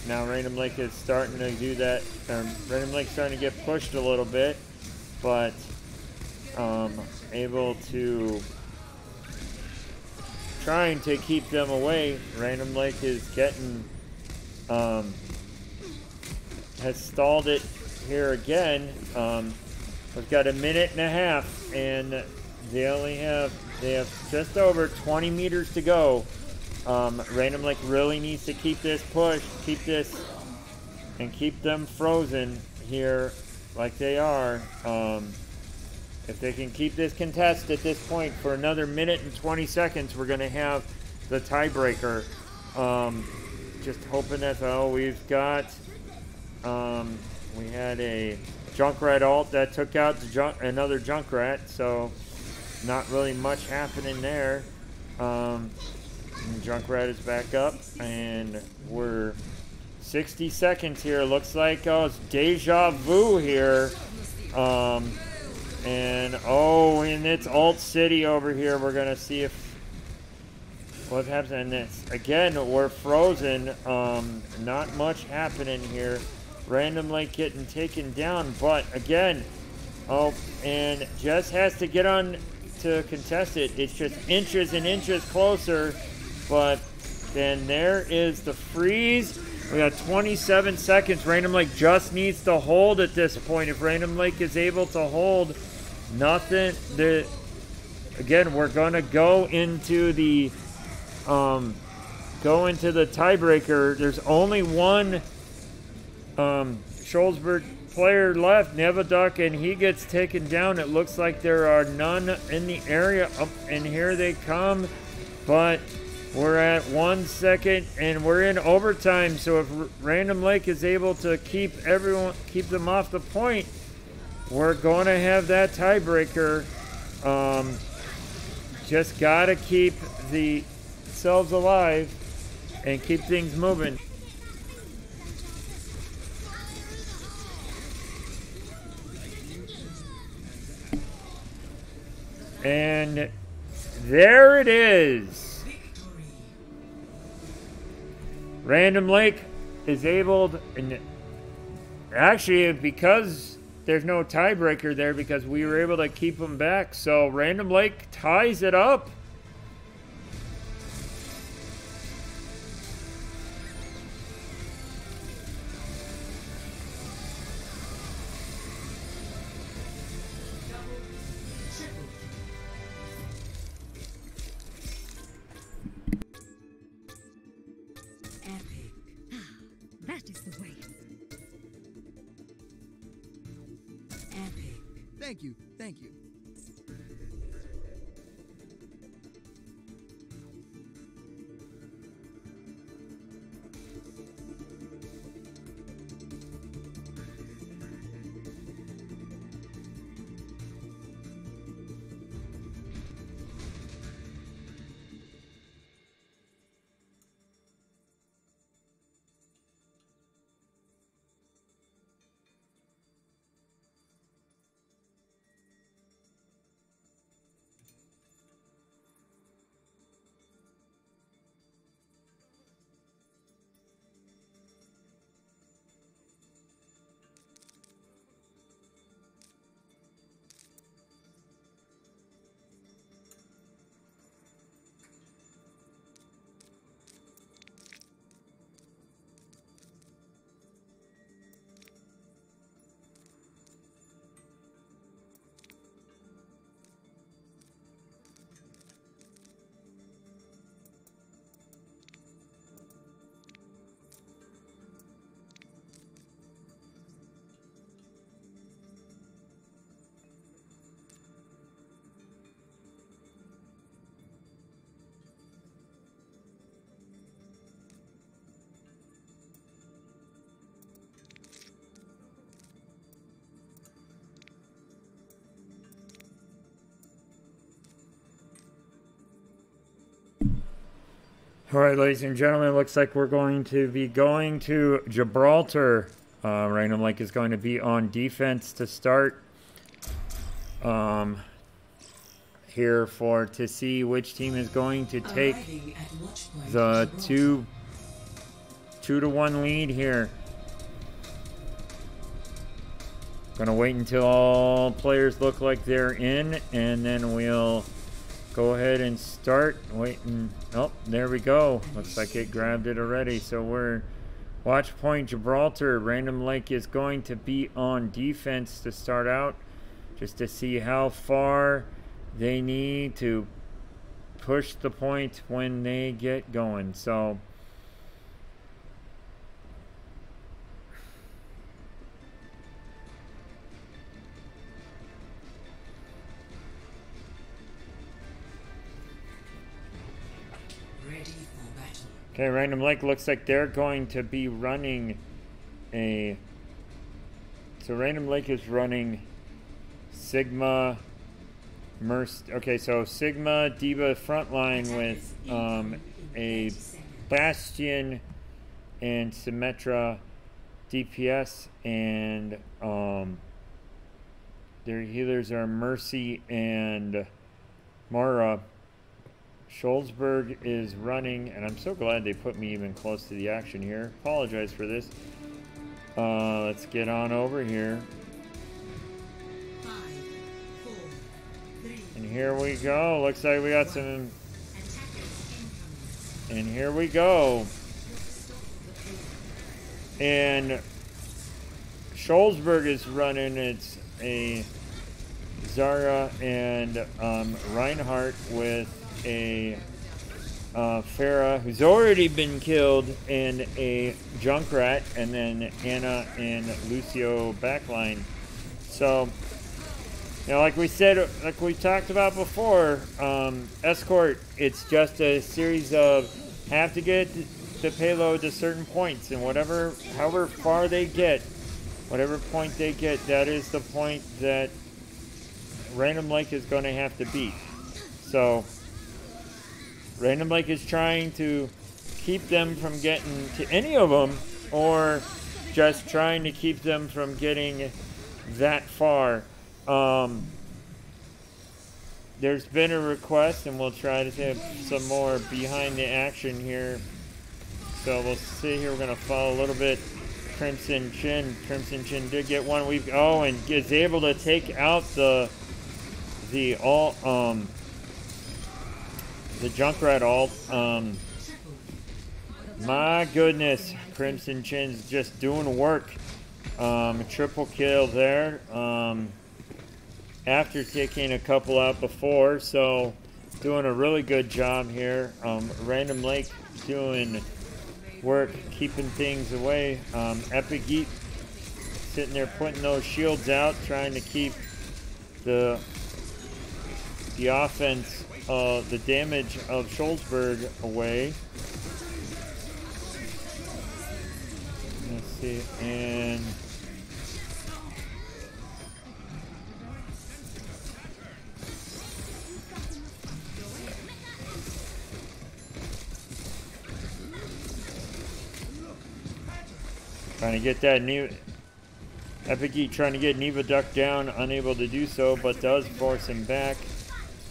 A: Random Lake is starting to do that. Random Lake's starting to get pushed a little bit, but able to trying to keep them away. Random Lake is getting has stalled it here again. We've got a minute and a half, and they have just over 20 meters to go. Random Lake really needs to keep this push, keep them frozen here like they are. If they can keep this contest at this point for another minute and 20 seconds, we're going to have the tiebreaker. Just hoping that's all we've got. We had a Junkrat ult that took out another Junkrat, so not really much happening there. Junkrat is back up, and we're 60 seconds here. Looks like it's deja vu here. And it's Alt City over here. We're gonna see what happens. And this again, we're frozen. Not much happening here. Random Lake getting taken down, but again, and Jess has to get on to contest it. It's just inches and inches closer, but then there is the freeze. We got 27 seconds. Random Lake just needs to hold at this point. If Random Lake is able to hold, nothing. Again, we're gonna go into the tiebreaker. There's only one Shullsburg player left, Nevaduck, and he gets taken down. It looks like there are none in the area. And here they come, but we're at 1 second and we're in overtime. So if Random Lake is able to keep them off the point, we're going to have that tiebreaker. Just got to keep themselves alive and keep things moving. And there it is. Random Lake is able to, and actually because there's no tiebreaker there, because we were able to keep them back, so Random Lake ties it up.
C: That is the way. Epic.
E: Thank you, thank you.
A: All right, ladies and gentlemen, it looks like we're going to be going to Gibraltar. Random Lake is going to be on defense to start. Here to see which team is going to take
B: Arriving at watch point
A: the
B: Gibraltar.
A: 2-1 lead here. Gonna wait until all players look like they're in, and then we'll go ahead and start. Waiting. Oh, there we go. Looks like it grabbed it already. So we're watch point Gibraltar. Random Lake is going to be on defense to start out, just to see how far they need to push the point when they get going. So
B: Ready for battle.
A: okay, Random Lake looks like they're going to be running a... So Random Lake is running Sigma, okay, so Sigma, Diva frontline with a Bastion and Symmetra DPS, and their healers are Mercy and Mara. Shullsburg is running, and I'm so glad they put me even close to the action here. Apologize for this. Let's get on over here.
B: 5, 4, 3.
A: And here we go. Looks like we got some... And here we go. And Shullsburg is running. It's a Zara and Reinhardt with a Farah, who's already been killed, and a Junkrat, and then Anna and Lucio backline. So, you know, like we said, like we talked about before, Escort, it's just a series of have to get the payload to certain points, and however far they get, whatever point they get, that is the point that Random Lake is going to have to beat. So Random Lake is trying to keep them from getting to any of them, or just trying to keep them from getting that far. There's been a request, and we'll try to have some more behind the action here. So we'll see here. We're going to follow a little bit. Crimson Chin. Crimson Chin did get one. And is able to take out the Junkrat ult. My goodness, Crimson Chin's just doing work. Triple kill there. After taking a couple out before, so doing a really good job here. Random Lake doing work, keeping things away. Epic Geek sitting there putting those shields out, trying to keep the offense, the damage of Shullsburg away. Let's see, and trying to get that new Epic Geek trying to get Neva Duck down, unable to do so, but does force him back.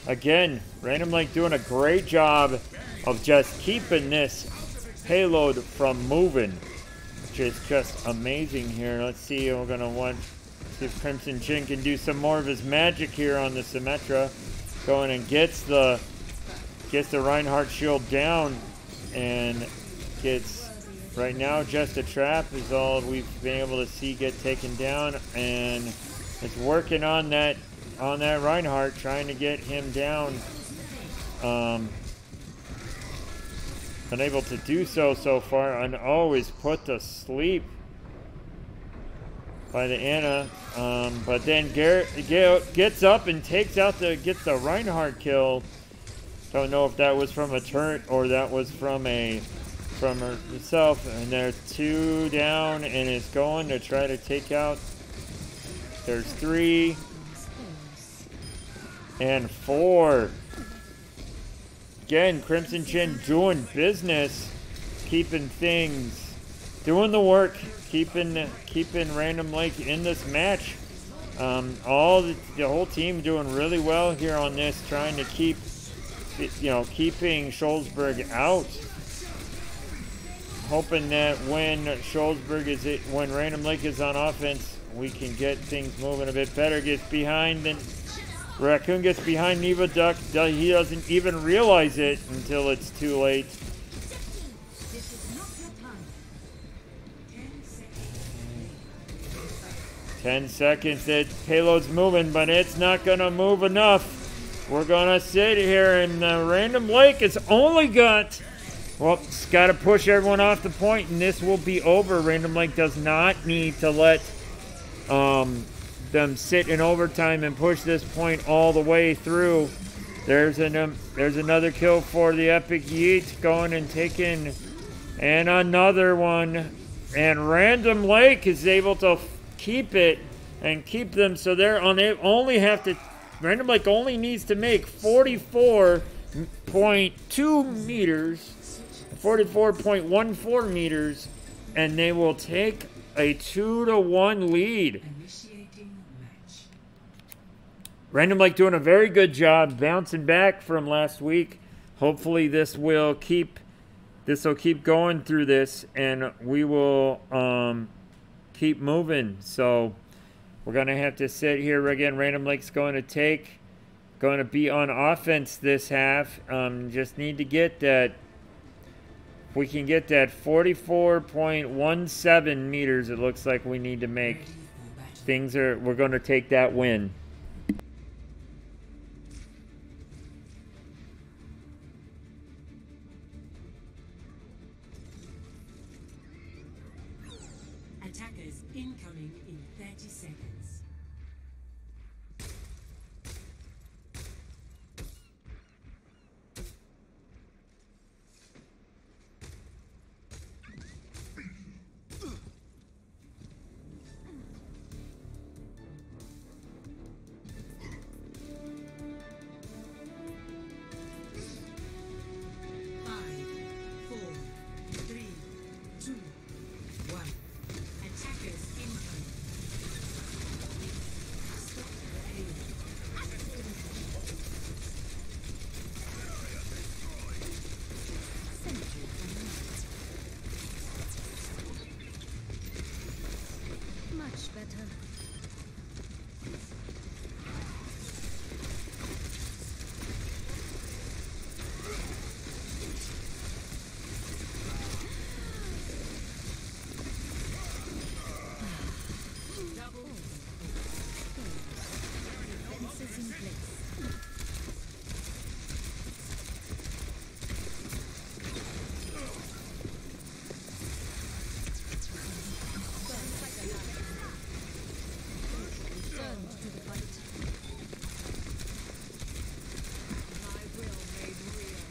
A: Again, Random Lake doing a great job of just keeping this payload from moving, which is just amazing here. Let's see, we're going to see if Crimson Chin can do some more of his magic here on the Symmetra. Going and gets the Reinhardt shield down, and gets, right now, just a trap is all we've been able to see get taken down, and it's working on that Reinhardt, trying to get him down. Unable to do so far, and always put to sleep by the Anna. But then Garrett gets up and gets the Reinhardt kill. Don't know if that was from a turret or that was from herself. And there's 2 down, and it's going to try to take out. There's 3 and 4. again, Crimson Chin doing business, keeping things, doing the work, keeping Random Lake in this match. The whole team doing really well here on this, trying to keeping Shullsburg out. Hoping that when when Random Lake is on offense, we can get things moving a bit better. Gets behind, and Raccoon gets behind Neva Duck. He doesn't even realize it until it's too late. 10 seconds. That payload's moving, but it's not gonna move enough. We're gonna sit here, and Random Lake has only got. Well, it's got to push everyone off the point, and this will be over. Random Lake does not need to let them sit in overtime and push this point all the way through. There's another kill for the Epic Yeet, going and taking, and another one. And Random Lake is able to keep it and keep them, so they only have to. Random Lake only needs to make 44.2 meters. 44.14 meters, and they will take a 2-1 lead. Random Lake doing a very good job bouncing back from last week. Hopefully this will keep going through this, and we will keep moving. So we're gonna have to sit here again. Random Lake's going to be on offense this half. Just need to get that. We can get that 44.17 meters. It looks like we need to make. We're going to take that win.
B: Attackers incoming in 30 seconds.
C: Much better. Fences in place. Returned to the fight. My will made real.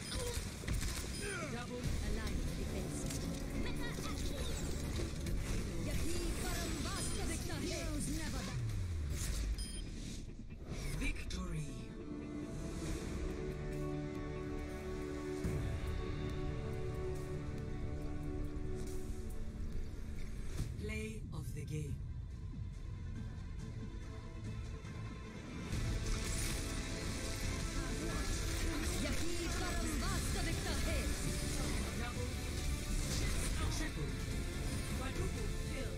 C: Double aligned defense system. Heroes never die.
B: Victory. Play of the game. Triple. Quadruple kill.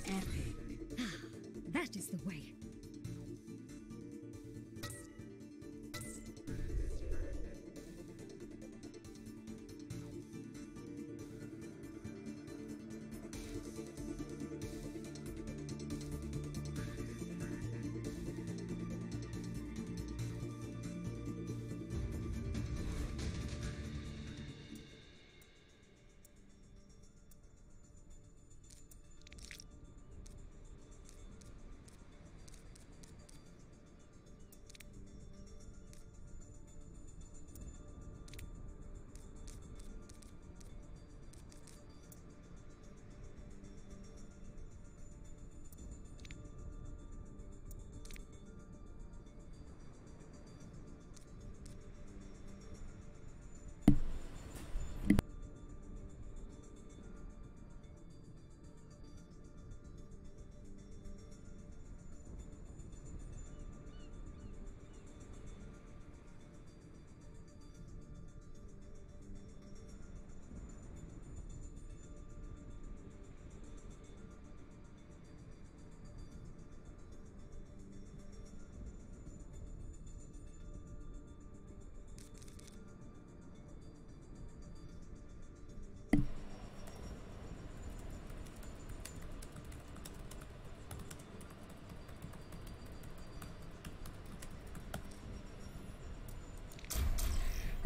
B: Epic.
C: That is the way.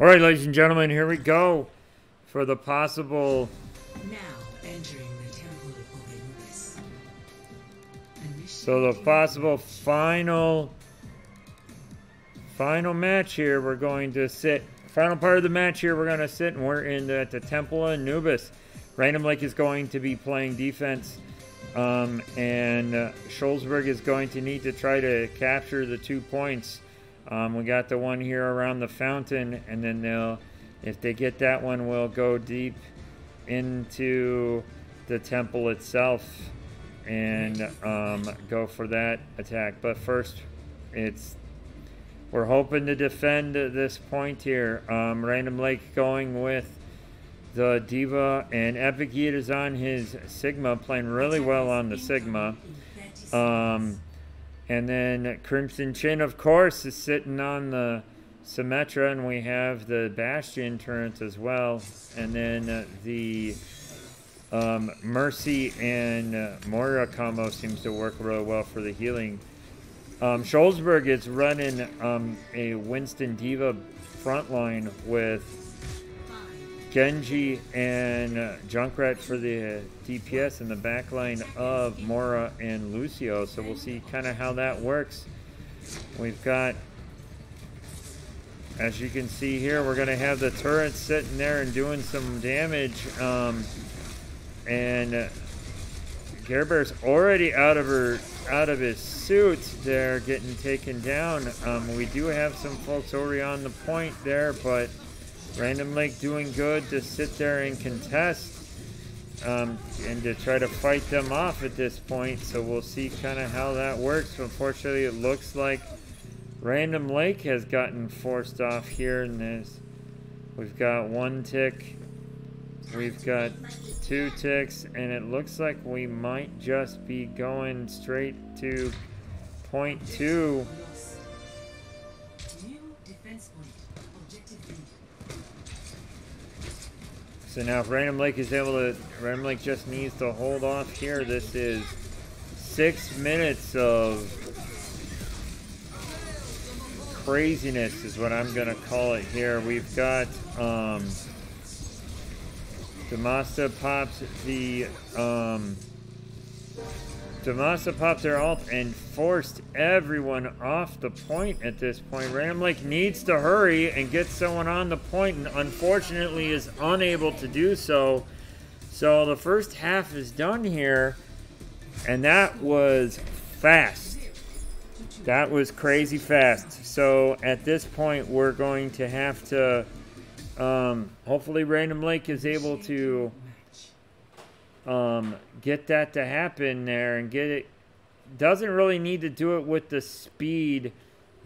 A: All right, ladies and gentlemen, here we go for the possible.
B: Now entering the Temple of Anubis.
A: So the possible final match here, we're going to sit. Final part of the match here, we're going to sit, and we're in at the Temple of Anubis. Random Lake is going to be playing defense, and Shullsburg is going to need to try to capture the 2 points. We got the one here around the fountain, and then if they get that one, we'll go deep into the temple itself and go for that attack. But first, we're hoping to defend this point here. Random Lake going with the Diva, and Epic Yeet is on his Sigma, playing really well on the Sigma. And then Crimson Chin, of course, is sitting on the Symmetra, and we have the Bastion turret as well. And then the Mercy and Moira combo seems to work really well for the healing. Shullsburg is running a Winston Diva frontline with Genji and Junkrat for the DPS in the backline of Mora and Lucio. So we'll see kind of how that works. We've got, as you can see here, we're going to have the turret sitting there and doing some damage. And Care Bear's already out of his suit there, getting taken down. We do have some folks already on the point there, but Random Lake doing good to sit there and contest and to try to fight them off at this point. So we'll see kind of how that works. Unfortunately, it looks like Random Lake has gotten forced off here in this. We've got 1 tick. We've got 2 ticks. And it looks like we might just be going straight to point 2.
B: New defense point. Objective B.
A: So now if Random Lake is able to, Random Lake just needs to hold off here. This is 6 minutes of craziness is what I'm going to call it here. We've got Damasta pops the Damasta popped their ult and forced everyone off the point at this point. Random Lake needs to hurry and get someone on the point, and unfortunately is unable to do so. So the first half is done here, and that was fast. That was crazy fast. So at this point, we're going to have to, hopefully Random Lake is able to get that to happen there and get it. Doesn't really need to do it with the speed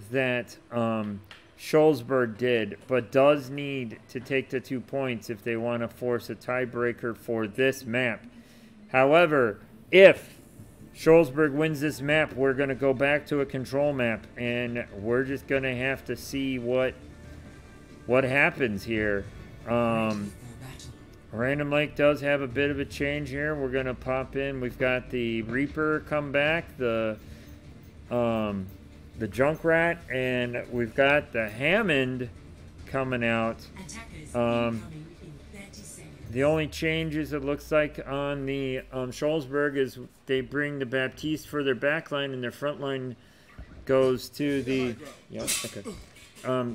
A: that Shullsburg did, but does need to take the 2 points if they want to force a tiebreaker for this map. However, if Shullsburg wins this map, we're going to go back to a control map, and we're just going to have to see what happens here. Random Lake does have a bit of a change here. We're going to pop in. We've got the Reaper come back, the Junkrat, and we've got the Hammond coming out. The only changes it looks like on the Shullsburg is they bring the Baptiste for their backline, and their front line goes to the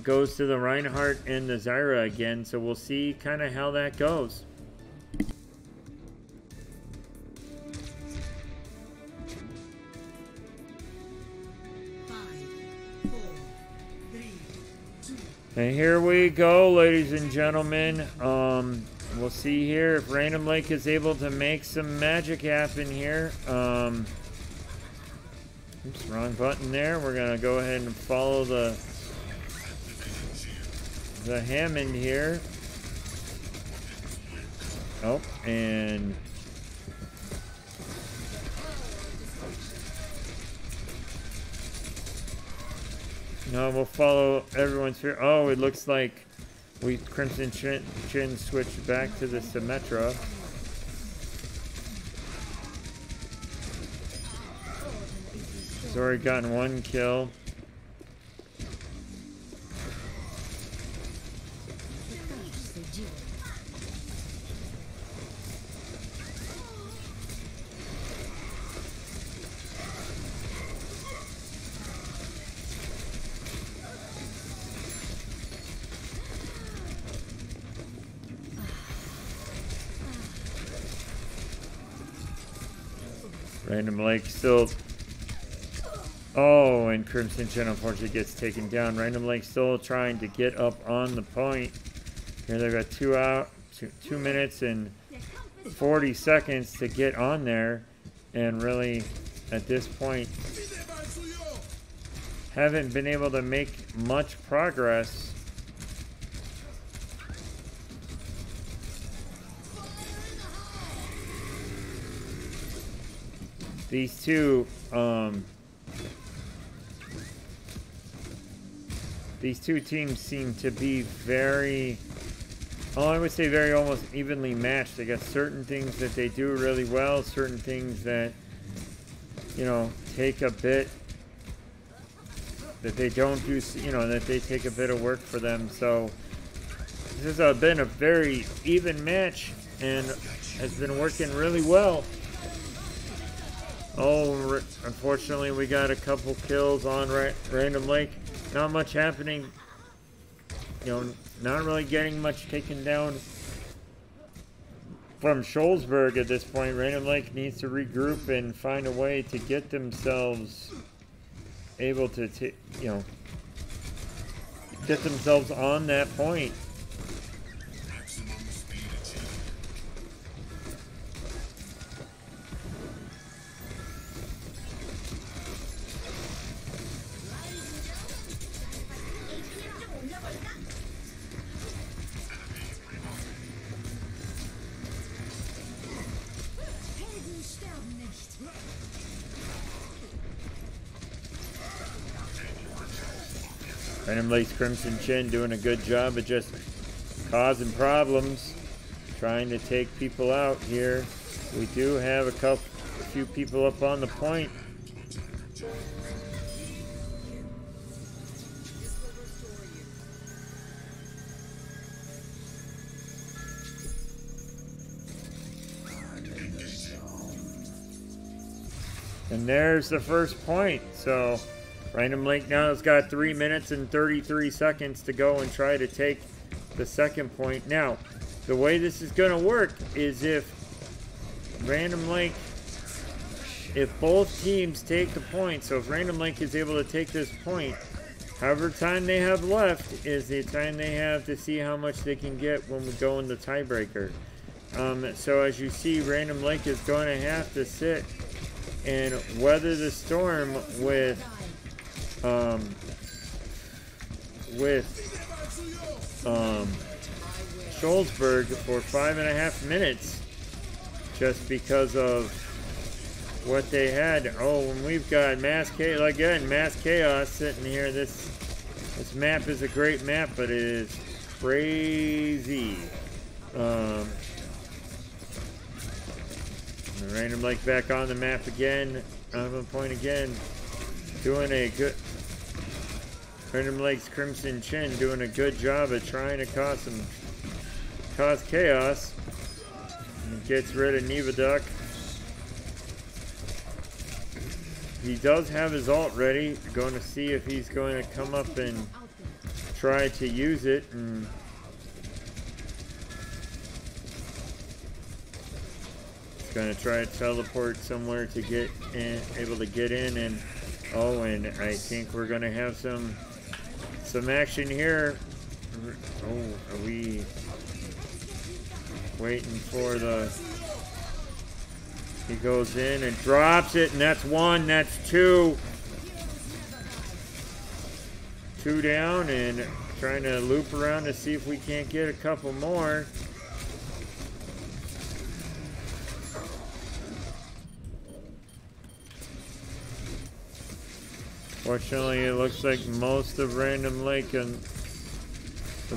A: goes to the Reinhardt and the Zyra again. So we'll see kind of how that goes. And here we go, ladies and gentlemen. We'll see here if Random Lake is able to make some magic happen here. Oops, wrong button there. We're gonna go ahead and follow the Hammond here. Oh, and no, we'll follow everyone's here. Oh, it looks like Crimson Chin switched back to the Symmetra. He's already gotten 1 kill. Random Lake still. Oh, and Crimson Chin unfortunately gets taken down. Random Lake still trying to get up on the point. Here they've got 2 minutes and 40 seconds to get on there, and really at this point haven't been able to make much progress. These two teams seem to be very, I would say very almost evenly matched. They got certain things that they do really well, certain things that, you know, take a bit, that they don't do, you know, that they take a bit of work for them. So this has been a very even match and has been working really well. Oh, unfortunately we got a couple kills on Random Lake. Not much happening, you know, not really getting much taken down from Shullsburg at this point. Random Lake needs to regroup and find a way to get themselves able to, you know, get themselves on that point. Random Lake's Crimson Chin doing a good job of just causing problems, trying to take people out here. We do have a few people up on the point. And there's the first point. So Random Lake now has got 3 minutes and 33 seconds to go and try to take the second point. Now, the way this is going to work is if Random Lake, if both teams take the point, so if Random Lake is able to take this point, however time they have left is the time they have to see how much they can get when we go in the tiebreaker. So as you see, Random Lake is going to have to sit and weather the storm with Shullsburg for 5.5 minutes, just because of what they had. Oh, and we've got Mass Chaos sitting here. This map is a great map, but it is crazy. Random Lake back on the map again, on the point again, doing a good. Random Lake's Crimson Chin doing a good job of trying to cause chaos. And gets rid of Neva Duck. He does have his ult ready. Going to see if he's going to come up and try to use it. And he's going to try to teleport somewhere to get in, able to get in. And oh, and I think we're going to have some action here. Oh, are we waiting for the... He goes in and drops it, and that's one, that's two. Two down, and trying to loop around to see if we can't get a couple more. Fortunately, it looks like most of Random Lake is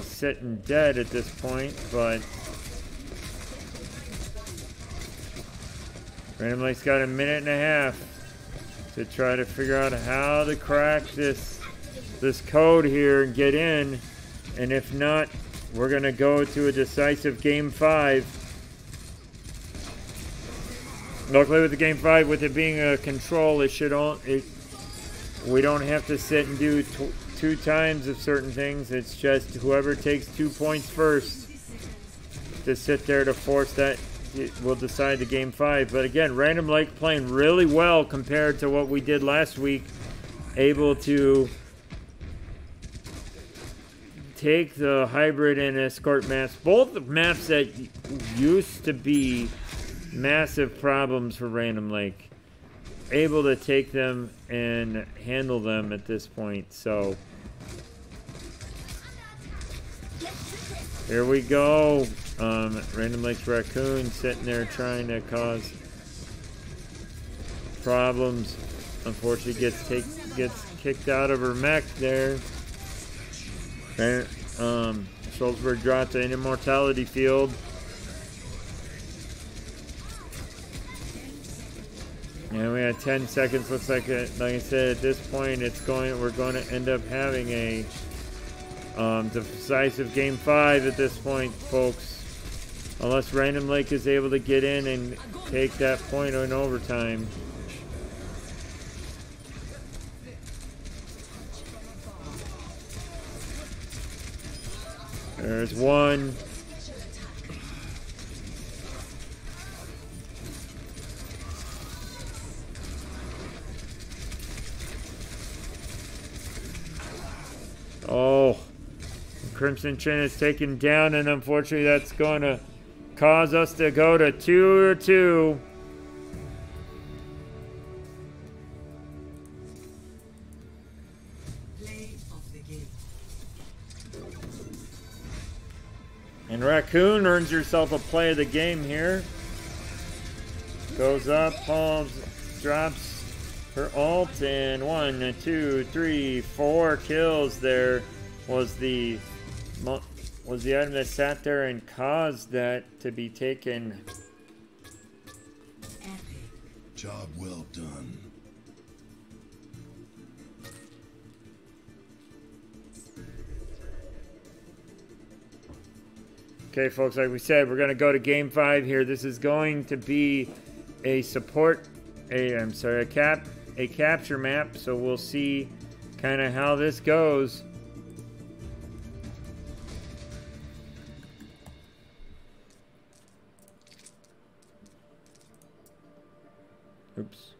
A: sitting dead at this point, but Random Lake's got a minute and a half to try to figure out how to crack this code here and get in. And if not, we're gonna go to a decisive game 5. Luckily, with the game 5, with it being a control, we don't have to sit and do two times of certain things. It's just whoever takes 2 points first to sit there to force that will decide the game 5. But again, Random Lake playing really well compared to what we did last week. Able to take the hybrid and escort maps, both maps that used to be massive problems for Random Lake. Able to take them and handle them at this point. So here we go. Random Lake's Raccoon sitting there trying to cause problems. Unfortunately, gets kicked out of her mech there. And, Shullsburg dropped an immortality field. And we had 10 seconds. Looks like I said, at this point, we're going to end up having a decisive game 5 at this point, folks. Unless Random Lake is able to get in and take that point in overtime. There's one. Oh, Crimson Chin is taken down, and unfortunately that's going to cause us to go to 2-2.
B: Play of the game.
A: And Raccoon earns herself a play of the game here. Goes up, pulls, drops her ult, and 1, 2, 3, 4 kills there was the item that sat there and caused that to be taken.
B: Epic.
D: Job well done.
A: Okay, folks, like we said, we're going to go to game 5 here. This is going to be a capture map, so we'll see kind of how this goes. Oops.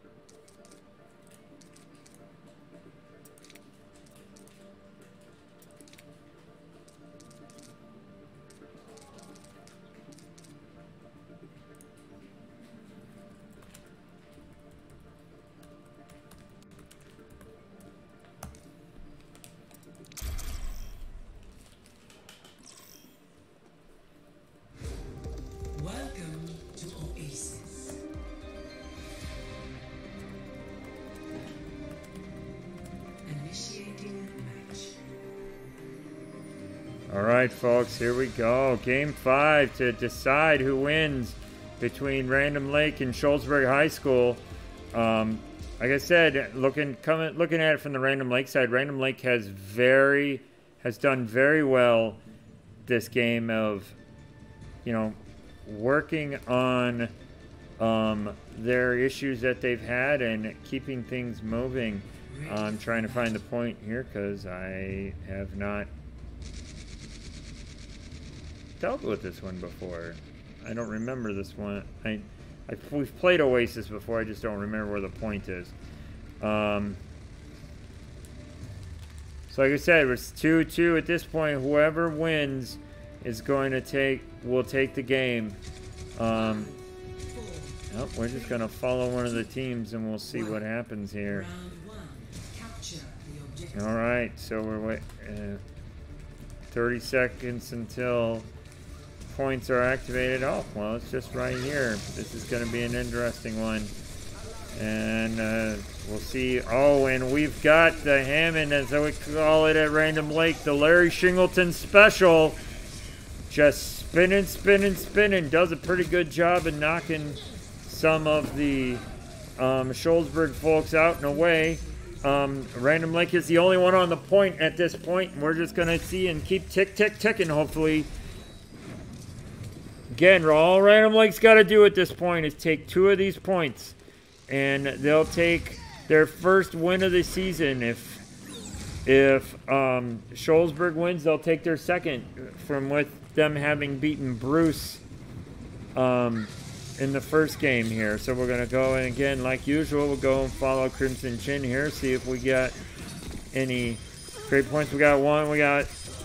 B: Welcome to Oasis. Initiating match.
A: All right, folks, here we go. Game 5 to decide who wins between Random Lake and Shullsburg High School. Like I said, looking at it from the Random Lake side, Random Lake has done very well this game of, working on their issues that they've had and keeping things moving. I'm trying to find the point here because I have not dealt with this one before. I don't remember this one. We've played Oasis before. I just don't remember where the point is. So like I said, it's 2-2 at this point. Whoever wins is going to will take the game. We're just going to follow one of the teams and we'll see what happens here.
B: Round 1. Capture the objective.
A: All right, so we're 30 seconds until points are activated. Oh, well, it's just right here. This is going to be an interesting one. And we'll see. Oh, and we've got the Hammond, as we call it at Random Lake, the Larry Shingleton special. Just spinning, spinning, spinning. Does a pretty good job of knocking some of the Shullsburg folks out and away. Random Lake is the only one on the point at this point, and we're just going to see and keep ticking, hopefully. Again, all Random Lake's got to do at this point is take 2 of these points, and they'll take their first win of the season. If Shullsburg wins, they'll take their second, from with them having beaten Bruce in the first game here. So we're gonna go, and again, like usual, we'll go and follow Crimson Chin here, see if we got any great points. We got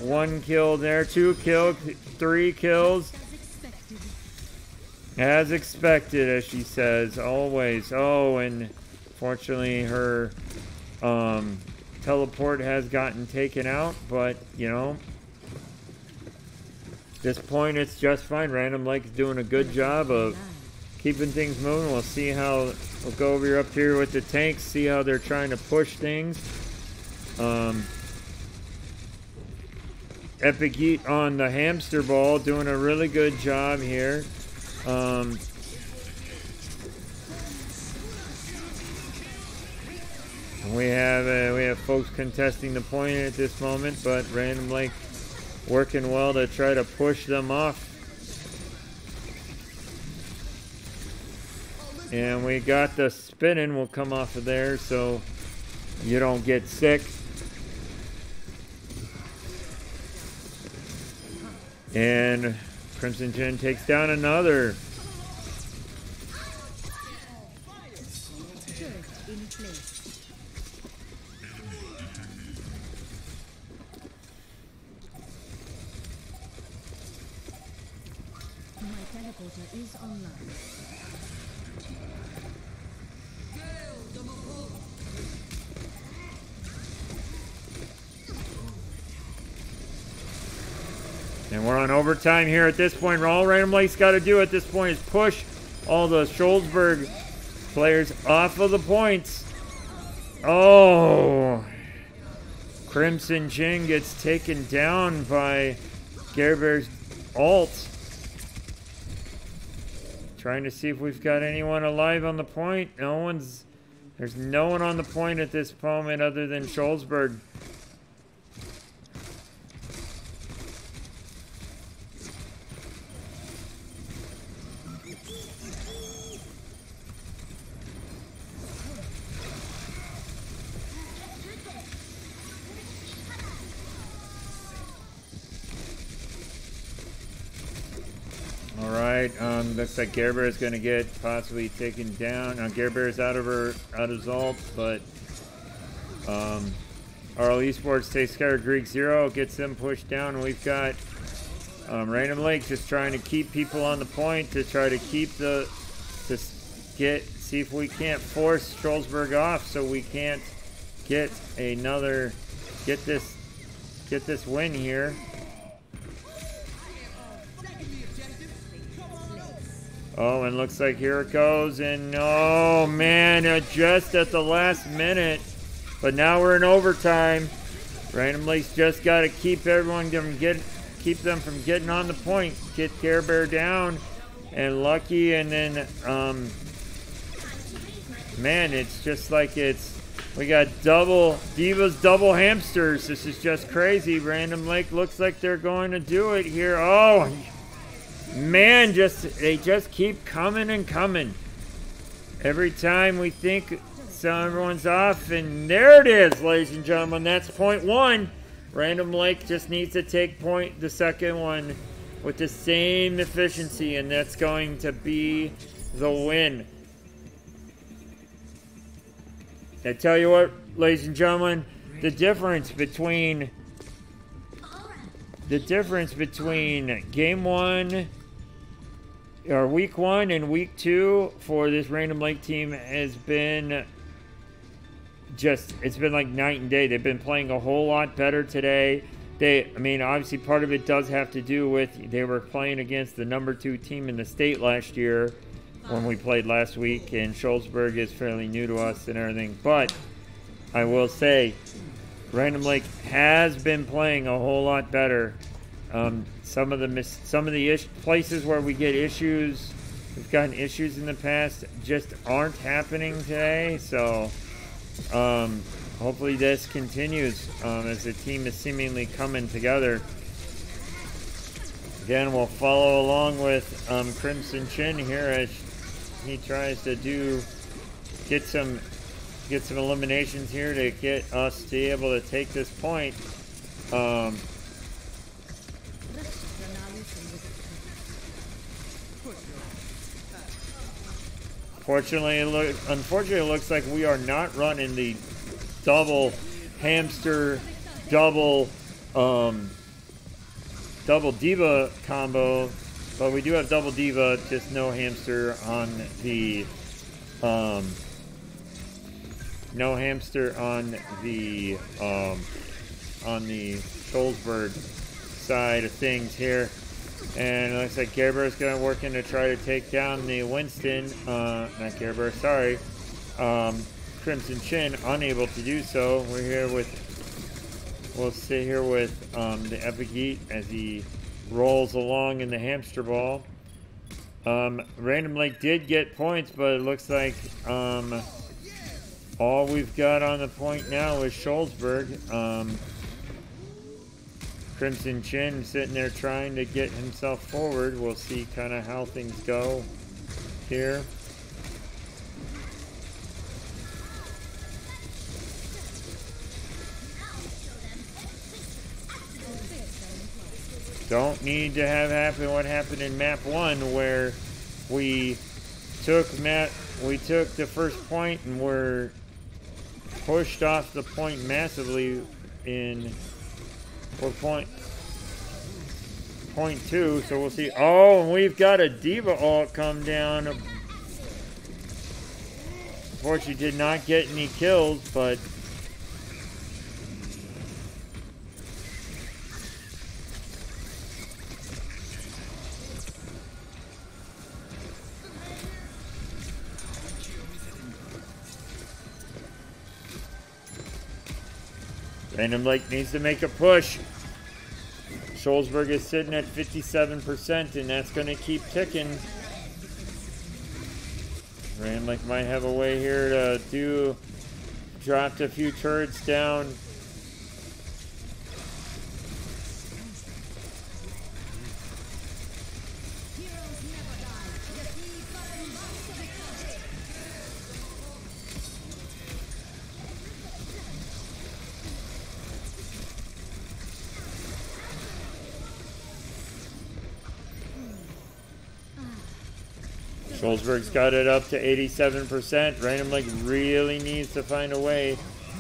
A: one kill there, 2 kills, 3 kills. As expected, as she says, always. Oh, and fortunately her teleport has gotten taken out, but you know, at this point it's just fine. Random Lake's doing a good job of keeping things moving. We'll see how, we'll go over up here with the tanks, see how they're trying to push things. Epic Eat on the hamster ball, doing a really good job here. We have folks contesting the point at this moment, but Random Lake working well to try to push them off. And we got the spinning will come off of there so you don't get sick. And Crimson Chin takes down another.
C: In place. My teleporter is online.
A: And we're on overtime here at this point. All Random Lake's got to do at this point is push all the Shullsburg players off of the points. Oh, Crimson Chin gets taken down by Gare Bear's ult. Trying to see if we've got anyone alive on the point. There's no one on the point at this moment other than Shullsburg. Looks like Gare Bear is going to get possibly taken down. Now Gare Bear is out of his ult, but RL Esports takes care of Greek Zero, gets them pushed down, and we've got Random Lake just trying to keep people on the point to try to keep see if we can't force Shullsburg off so we can't get this win here. Oh, and looks like here it goes, and oh man, just at the last minute. But now we're in overtime. Random Lake's just got to keep everyone keep them from getting on the point. Get Care Bear down, and Lucky, and then man, it's just like we got Divas double hamsters. This is just crazy. Random Lake looks like they're going to do it here. Oh. Man, they just keep coming and coming. Every time we think everyone's off, and there it is, ladies and gentlemen. That's point 1. Random Lake just needs to take the second one with the same efficiency, and that's going to be the win. I tell you what, ladies and gentlemen, the difference between game 1 or week 1 and week 2 for this Random Lake team has been it's been like night and day. They've been playing a whole lot better today. I mean, obviously part of it does have to do with they were playing against the number 2 team in the state last year when we played last week, and Shullsburg is fairly new to us and everything. But I will say, Random Lake has been playing a whole lot better. Some of the places where we get issues, we've gotten issues in the past, just aren't happening today. So hopefully this continues as the team is seemingly coming together. Again, we'll follow along with Crimson Chin here as he tries to get some eliminations here to get us to be able to take this point. Unfortunately, it looks like we are not running the double hamster, double diva combo, but we do have double diva, just no hamster on the Shullsburg side of things here. And it looks like Gerber's going to work in to try to take down the Winston, not Gerber, sorry, Crimson Chin, unable to do so. We'll sit here with the Epic Eat as he rolls along in the hamster ball. Random Lake did get points, but it looks like all we've got on the point now is Shullsburg. Crimson Chin sitting there trying to get himself forward. We'll see kind of how things go here. Don't need to have happen what happened in map 1, where we took the first point and were pushed off the point massively in point 2, so we'll see. Oh, and we've got a Diva ult come down. Unfortunately, did not get any kills, but Random Lake needs to make a push. Shullsburg is sitting at 57%, and that's going to keep ticking. Random Lake might have a way here to drop a few turrets down. Shullsburg's got it up to 87%. Random Lake really needs to find a way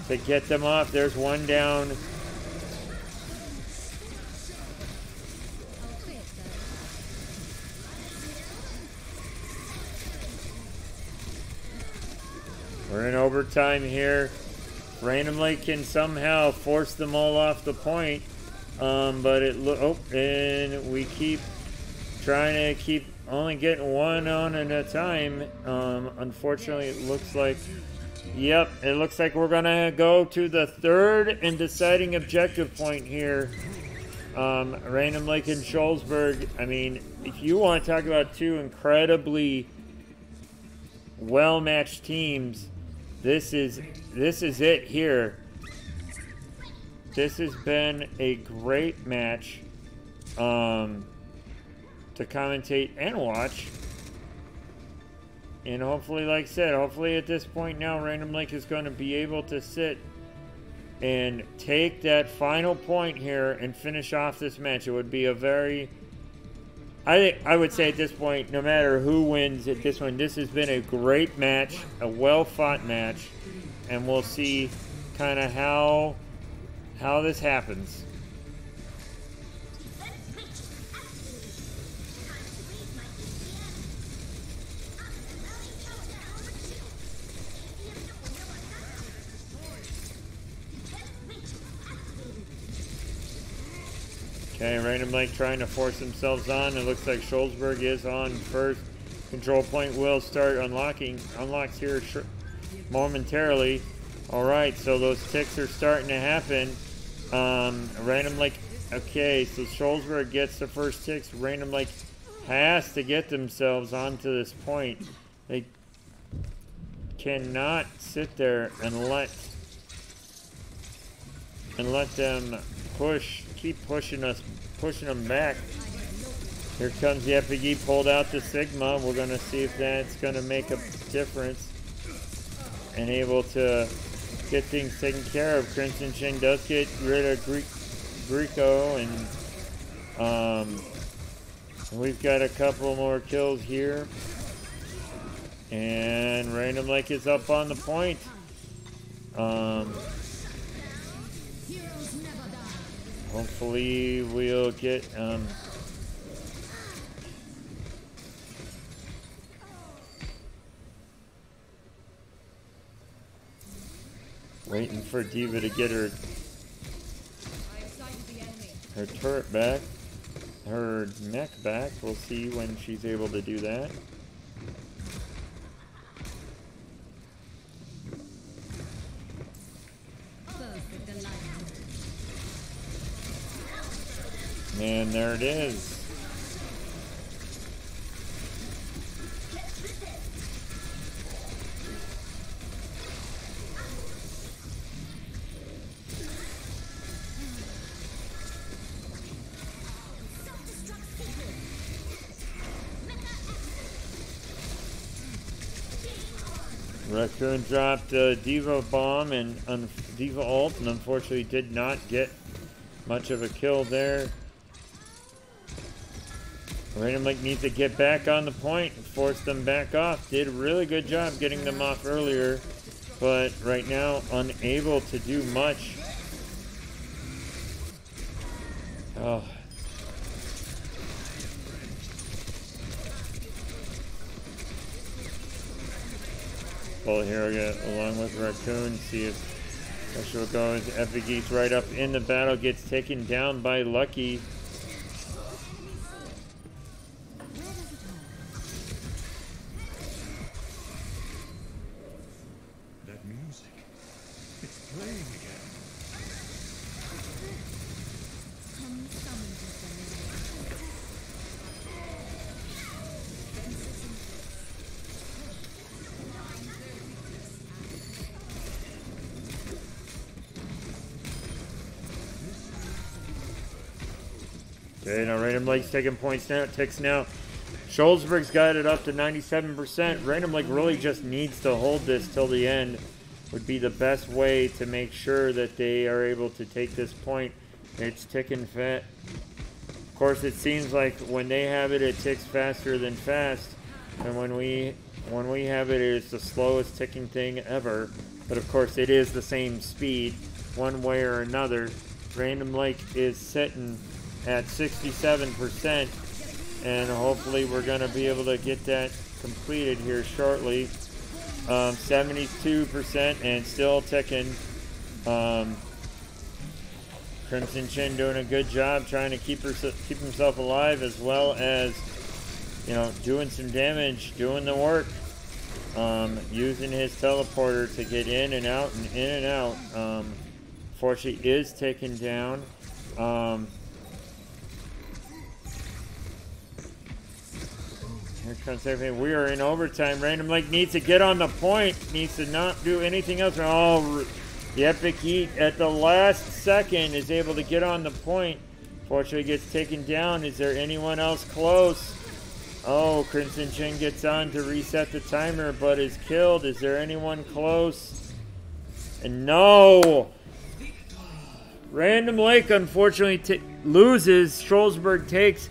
A: to get them off. There's one down. We're in overtime here. Random Lake can somehow force them all off the point. But and we keep trying to keep only getting one on at a time. Unfortunately, it looks like, yep, it looks like we're gonna go to the third and deciding objective point here. Random Lake and Shullsburg. I mean, if you want to talk about two incredibly well-matched teams, this is it here. This has been a great match to commentate and watch. And hopefully, like I said, hopefully at this point now, Random Lake is going to be able to sit and take that final point here and finish off this match. It would be a very... I would say at this point, no matter who wins at this one, this has been a great match, a well-fought match, and we'll see kind of how this happens. Okay, Random Lake trying to force themselves on. It looks like Shullsburg is on first. Control point will start unlocks here momentarily. Alright, so those ticks are starting to happen. Random Lake, okay, so Shullsburg gets the first ticks. Random Lake has to get themselves onto this point. They cannot sit there and let them keep pushing them back. Here comes the Epic, pulled out the Sigma. We're going to see if that's going to make a difference and able to get things taken care of. Crimson Chin does get rid of Greco, and we've got a couple more kills here. And Random Lake is up on the point. Hopefully we'll get waiting for Diva to get her turret back, her mech back. We'll see when she's able to do that. And there it is. Raccoon dropped a Diva bomb and Diva ult, and unfortunately did not get much of a kill there. Random Lake needs to get back on the point and force them back off. Did a really good job getting them off earlier, but right now unable to do much. Oh. Full hero along with Raccoon. See if Special goes. Epic Geeks right up in the battle. Gets taken down by Lucky.
D: That music. It's playing again.
A: Okay, now Random Lake's taking points now. Ticks now. Shullsburg's got it up to 97%. Random Lake really just needs to hold this till the end. Would be the best way to make sure that they are able to take this point. It's ticking fat. Of course, it seems like when they have it, it ticks faster than fast. And when we have it, it's the slowest ticking thing ever. But of course, it is the same speed, one way or another. Random Lake is sitting at 67%, and hopefully we're going to be able to get that completed here shortly. 72% and still ticking. Crimson Chin doing a good job trying to keep himself alive, as well as, you know, doing some damage, doing the work, using his teleporter to get in and out and in and out. Fortunately is taken down. Here comes everything. We are in overtime. Random Lake needs to get on the point. Needs to not do anything else. Oh, the Epic Heat at the last second is able to get on the point. Fortunately gets taken down. Is there anyone else close? Oh, Crimson Chin gets on to reset the timer, but is killed. Is there anyone close? And no! Random Lake unfortunately loses. Shullsburg takes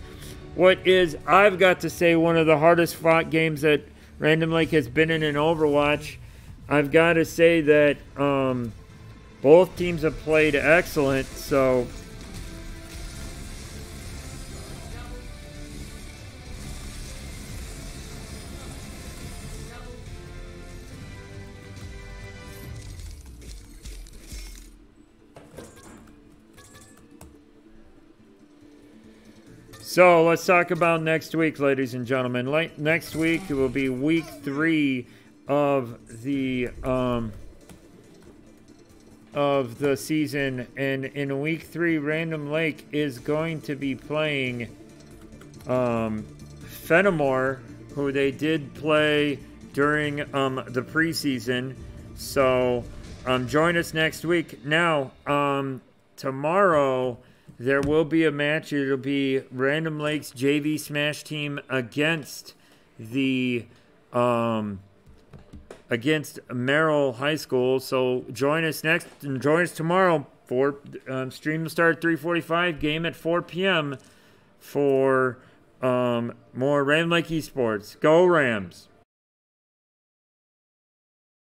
A: what is, I've got to say, one of the hardest fought games that Random Lake has been in Overwatch. I've got to say that both teams have played excellent, so let's talk about next week, ladies and gentlemen. Next week it will be week 3 of the season, and in week 3, Random Lake is going to be playing Fenimore, who they did play during the preseason. So join us next week. Now tomorrow there will be a match. It'll be Random Lake's JV Smash team against the against Merrill High School. So join us next and join us tomorrow for stream will start at 3:45, game at 4 p.m. for more Random Lake Esports. Go Rams!